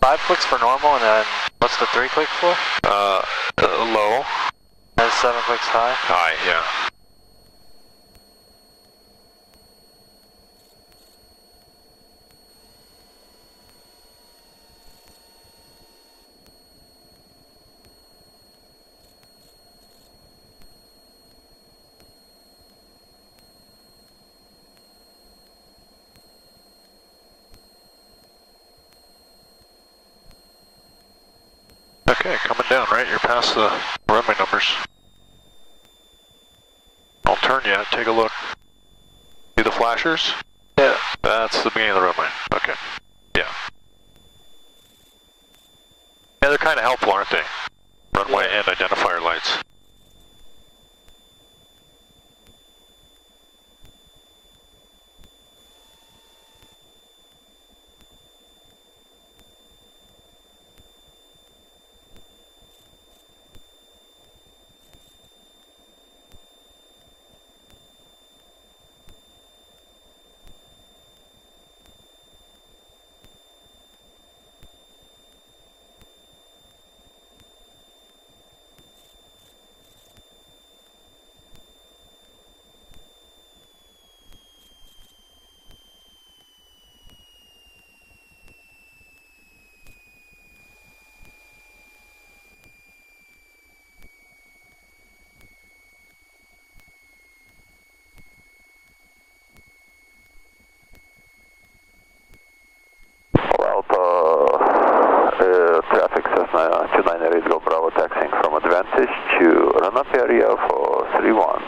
5 clicks for normal, and then what's the 3 click for? Low. And 7 clicks high? High, yeah. Okay, coming down, right? You're past the runway numbers. I'll turn you, take a look. See the flashers? Yeah. That's the beginning of the runway. Okay. Yeah. Yeah, they're kind of helpful, aren't they? Runway and identifier lights. there is GoPro taxiing from Advantage to run-up area for 31.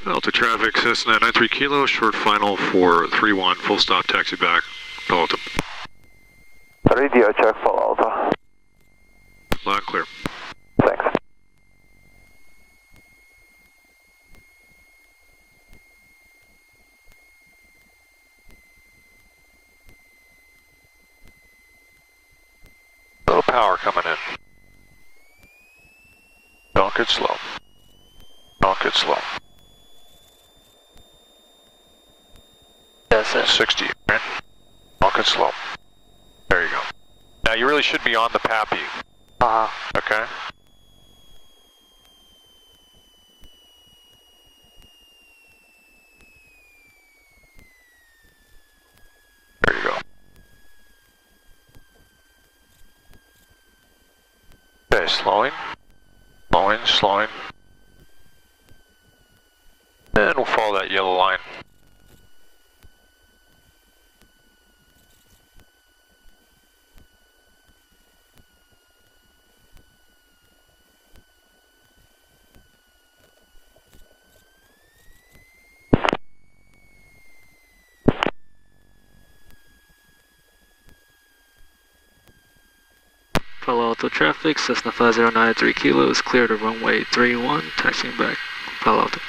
Delta traffic, Cessna 93 Kilo, short final for 31, full stop, taxi back, Palo Alto. Radio check, Palo Alto. Loud clear. Thanks. Little power coming in. Don't get slow. Don't get slow. That's it. 60, right? Don't get slow. There you go. Now you really should be on the PAPI. Okay? There you go. Okay, slowing. Slowing, slowing. And we'll follow that yellow line. Palo Alto traffic, Cessna 5093 Kilo is clear to runway 31, taxiing back, Palo Alto.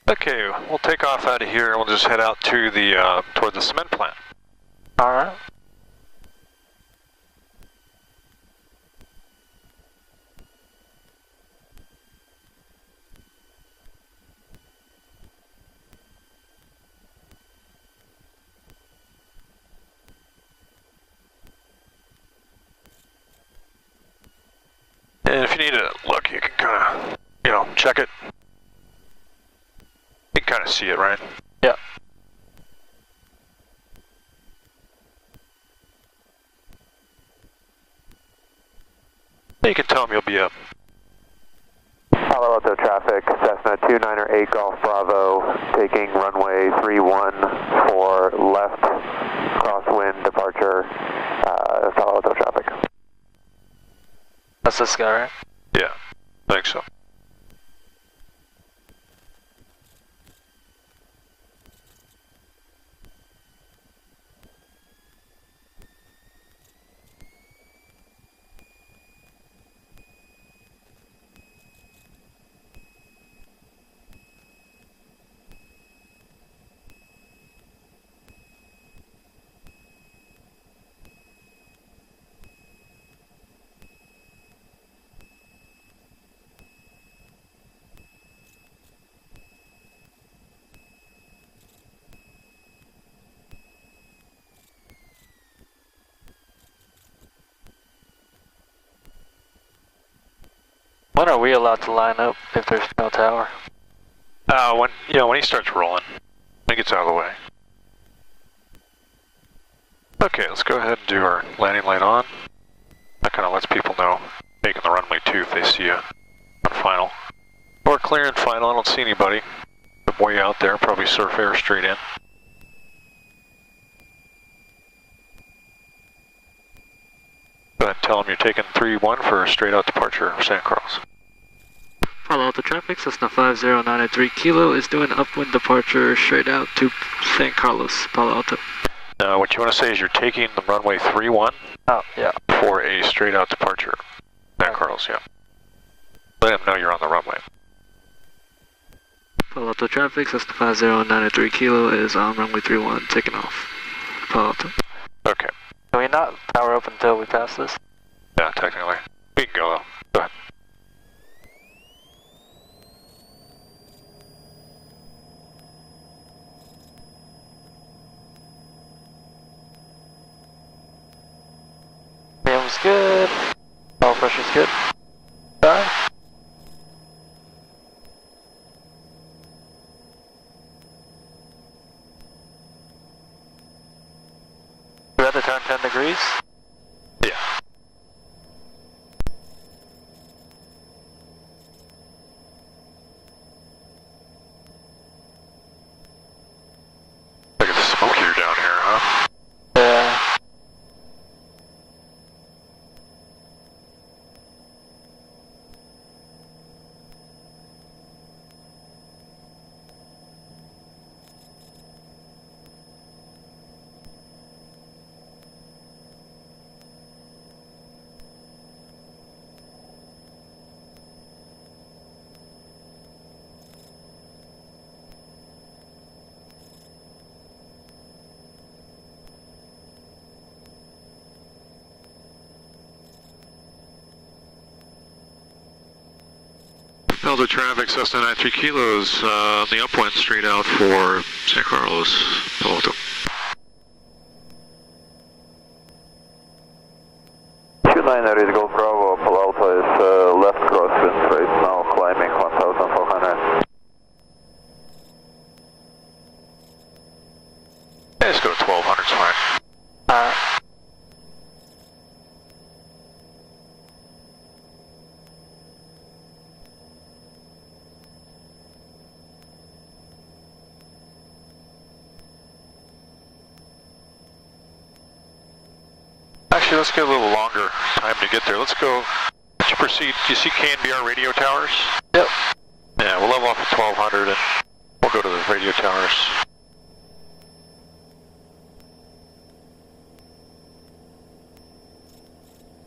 Okay, we'll take off out of here and we'll just head out to the toward the cement plant. Alright. And if you need to look, you can kind of, check it. You can kind of see it, right? Yeah. You can tell them you'll be up. Palo Alto traffic, Cessna 298 Golf Bravo, taking runway 31 for left crosswind departure, Palo Alto traffic. That's this guy, right? Yeah, I think so. When are we allowed to line up if there's no tower? When he starts rolling, when he gets out of the way. Okay, let's go ahead and do our landing light on. That kind of lets people know taking the runway 2 if they see you on final. Or clearing final, I don't see anybody. The way out there, probably surf air straight in. Go ahead and tell them you're taking 3-1 for a straight out departure of San Carlos. Palo Alto traffic, Cessna 5093 Kilo is doing upwind departure straight out to San Carlos, Palo Alto. Now what you want to say is you're taking the runway 3-1 Oh, yeah. for a straight out departure. San Carlos, yeah. Let them know you're on the runway. Palo Alto traffic, Cessna 5093 Kilo is on runway 31, taking off. Palo Alto. Okay. Can we not power up until we pass this? Yeah, technically. We can go though. Go ahead. Dam's good. Oil pressure's good. Bye. We have to turn 10 degrees? Yeah. Look at the smokier down here, huh? Yeah. Delta traffic, Cessna 93 Kilos on the upwind straight out for San Carlos, Palo Alto. Shoot 990 to GoPro, Palo Alto is left crosswind right now, climbing 1,400. Yeah, let's go to 1200, it's fine. Alright. Actually, let's get a little longer time to get there. Let's go, let's proceed. Do you see KNBR radio towers? Yep. Yeah, we'll level off at 1200 and we'll go to the radio towers.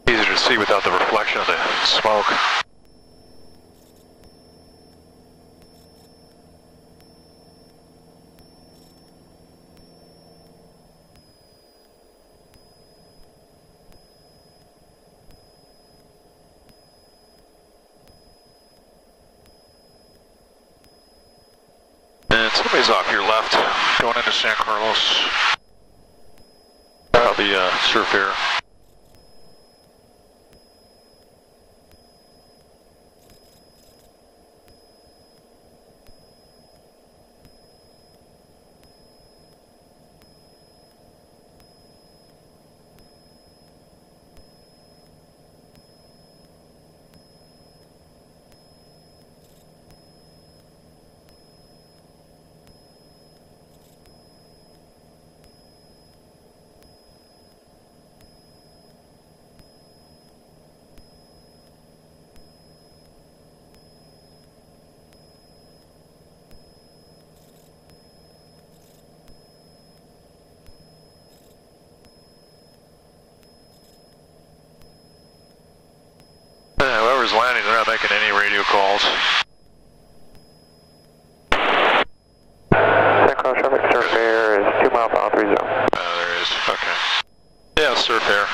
Easier to see without the reflection of the smoke. And somebody's off your left, going into San Carlos. Probably Surf Air. Whoever's landing, they're not making any radio calls. San Carlos traffic, Surf Air is 2 mile final 30. There is, okay. Yeah, Surf Air.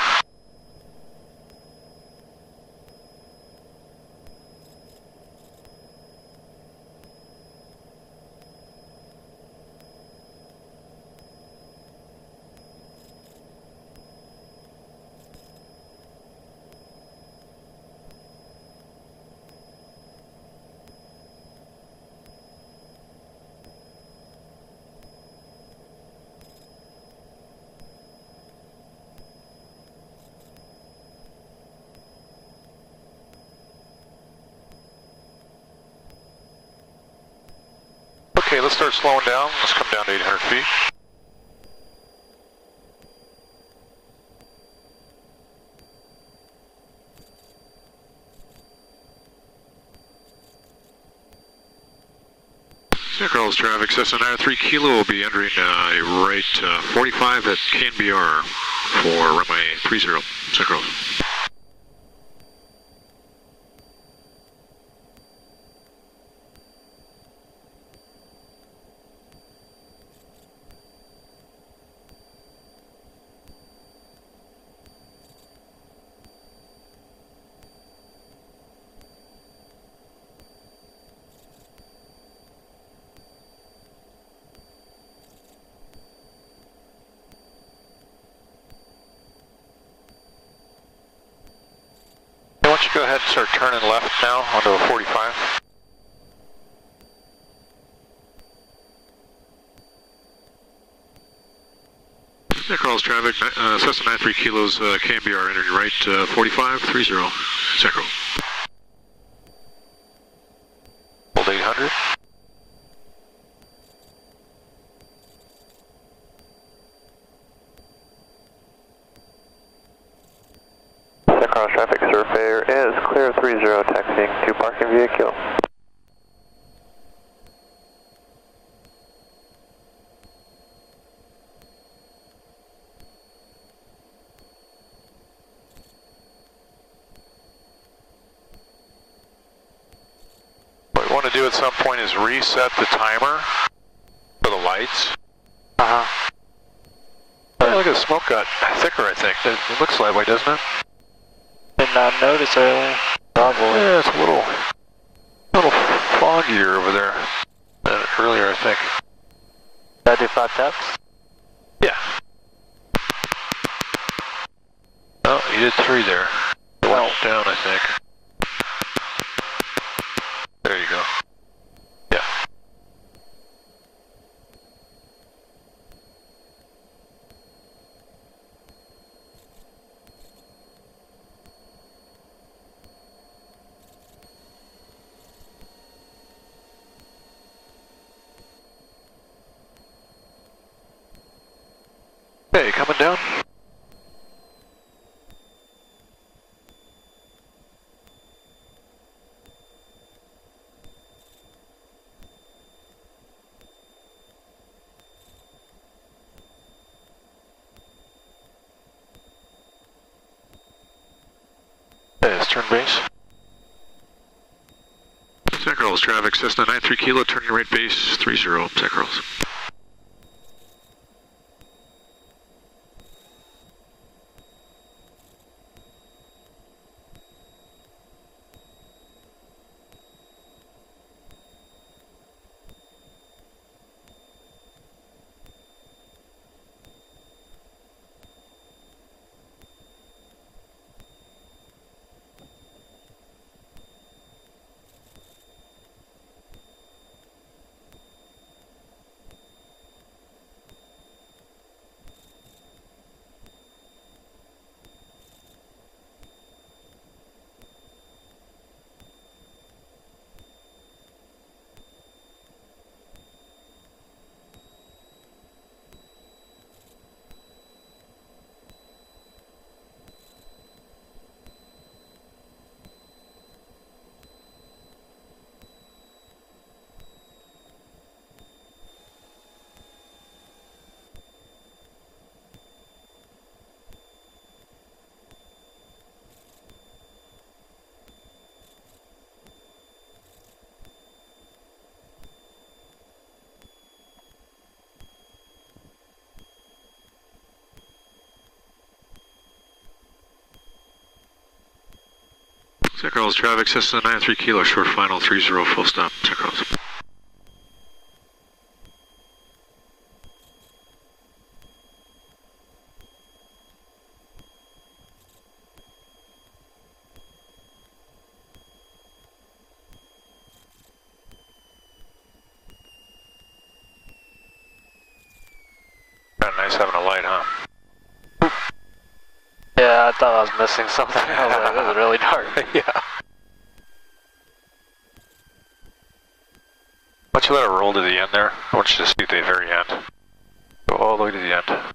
Okay, let's start slowing down. Let's come down to 800 feet. San Carlos traffic, Cessna 93 Kilo will be entering right 45 at KNBR for runway 30, San Carlos. go ahead and start turning left now onto a 45. Yeah, Carl's traffic, Cessna 93 kilos, KMBR entering right, 4530, Sacro. Hold 800. Cross traffic surveyor is clear of 30, taxiing to parking vehicle. What we want to do at some point is reset the timer for the lights. Uh-huh. Hey, look at the smoke got thicker, I think. It looks that way, doesn't it? Did not notice earlier. Probably. Yeah, it's a little foggier over there than earlier, I think. Did I do 5 taps? Yeah. Oh, you did 3 there. It went down, I think. There you go. Yeah. Hey, coming down? Hey, it's turn base. Sacro's traffic, Cessna 93 kilo, turning right base 30, Sacro's. Sacro's traffic, Cessna 93 kilo, short final 30, full stop, Sacro's. Kind of nice having a light, huh? Yeah, I thought I was missing something. I was like, this is really dark. Yeah. Why don't you let it roll to the end there? I want you to see the very end. Go all the way to the end.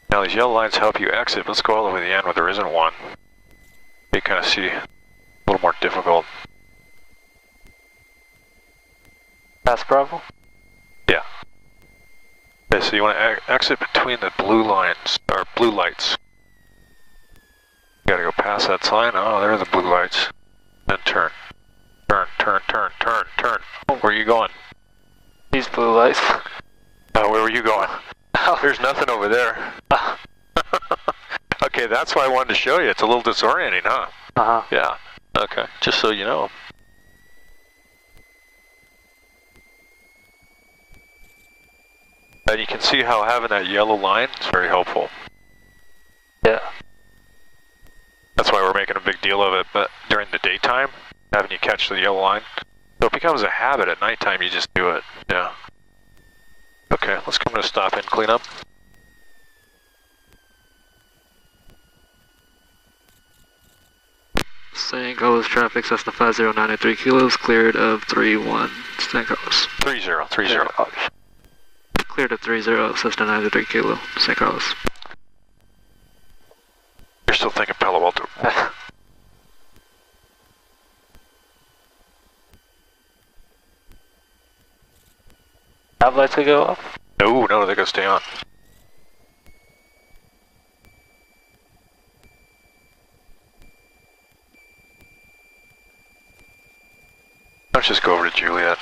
Now these yellow lines help you exit. Let's go all the way to the end where there isn't one. You kind of see a little more difficult. Pass Bravo? Yeah. Okay, so you want to exit between the blue lines, or blue lights. You gotta go past that sign. Oh, there are the blue lights. Then turn. Turn, turn, turn, turn, turn. Where are you going? These blue lights. Where were you going? There's nothing over there. Okay, that's why I wanted to show you. It's a little disorienting, huh? Uh-huh. Yeah. Okay, just so you know. And you can see how having that yellow line is very helpful. Yeah. That's why we're making a big deal of it, but during the daytime, having you catch the yellow line. So it becomes a habit at nighttime, you just do it. Yeah. Okay, let's come to a stop and clean up. St. Carlos traffic, Cessna 5093 kilos, cleared of 31, St. Carlos. 30. Cleared of 30, Cessna 93 kilo, St. Carlos. You're still thinking Palo Alto. Nav lights could go off? No, they're gonna stay on. Let's just go over to Juliet.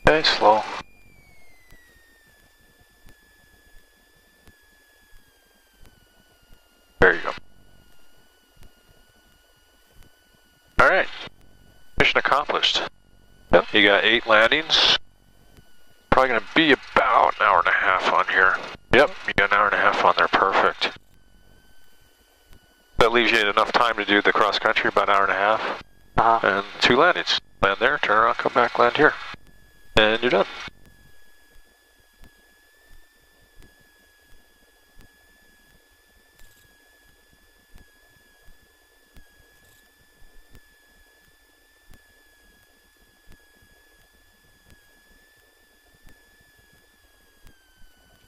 Okay, slow. There you go. Alright. Mission accomplished. Yep. You got 8 landings. Probably going to be about an hour and a half on here. Yep, you got an hour and a half on there. Perfect. That leaves you enough time to do the cross country, about an hour and a half. And 2 landings. Land there, turn around, come back, land here. And you're done.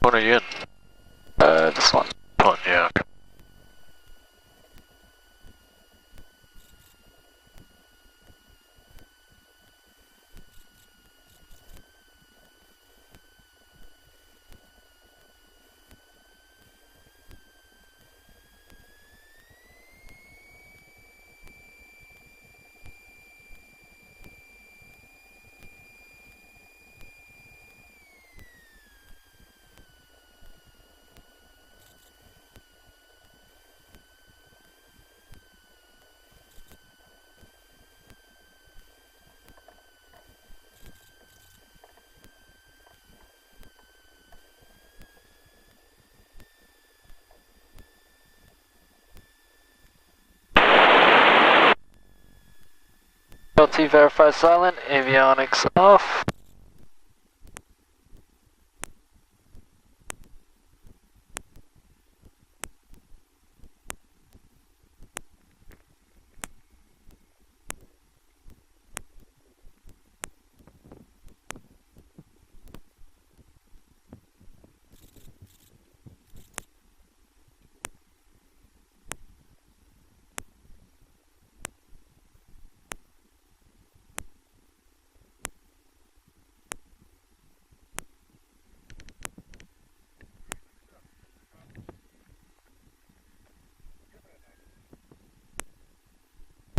What are you in? This one. One, yeah. Okay. LT verified silent, avionics off.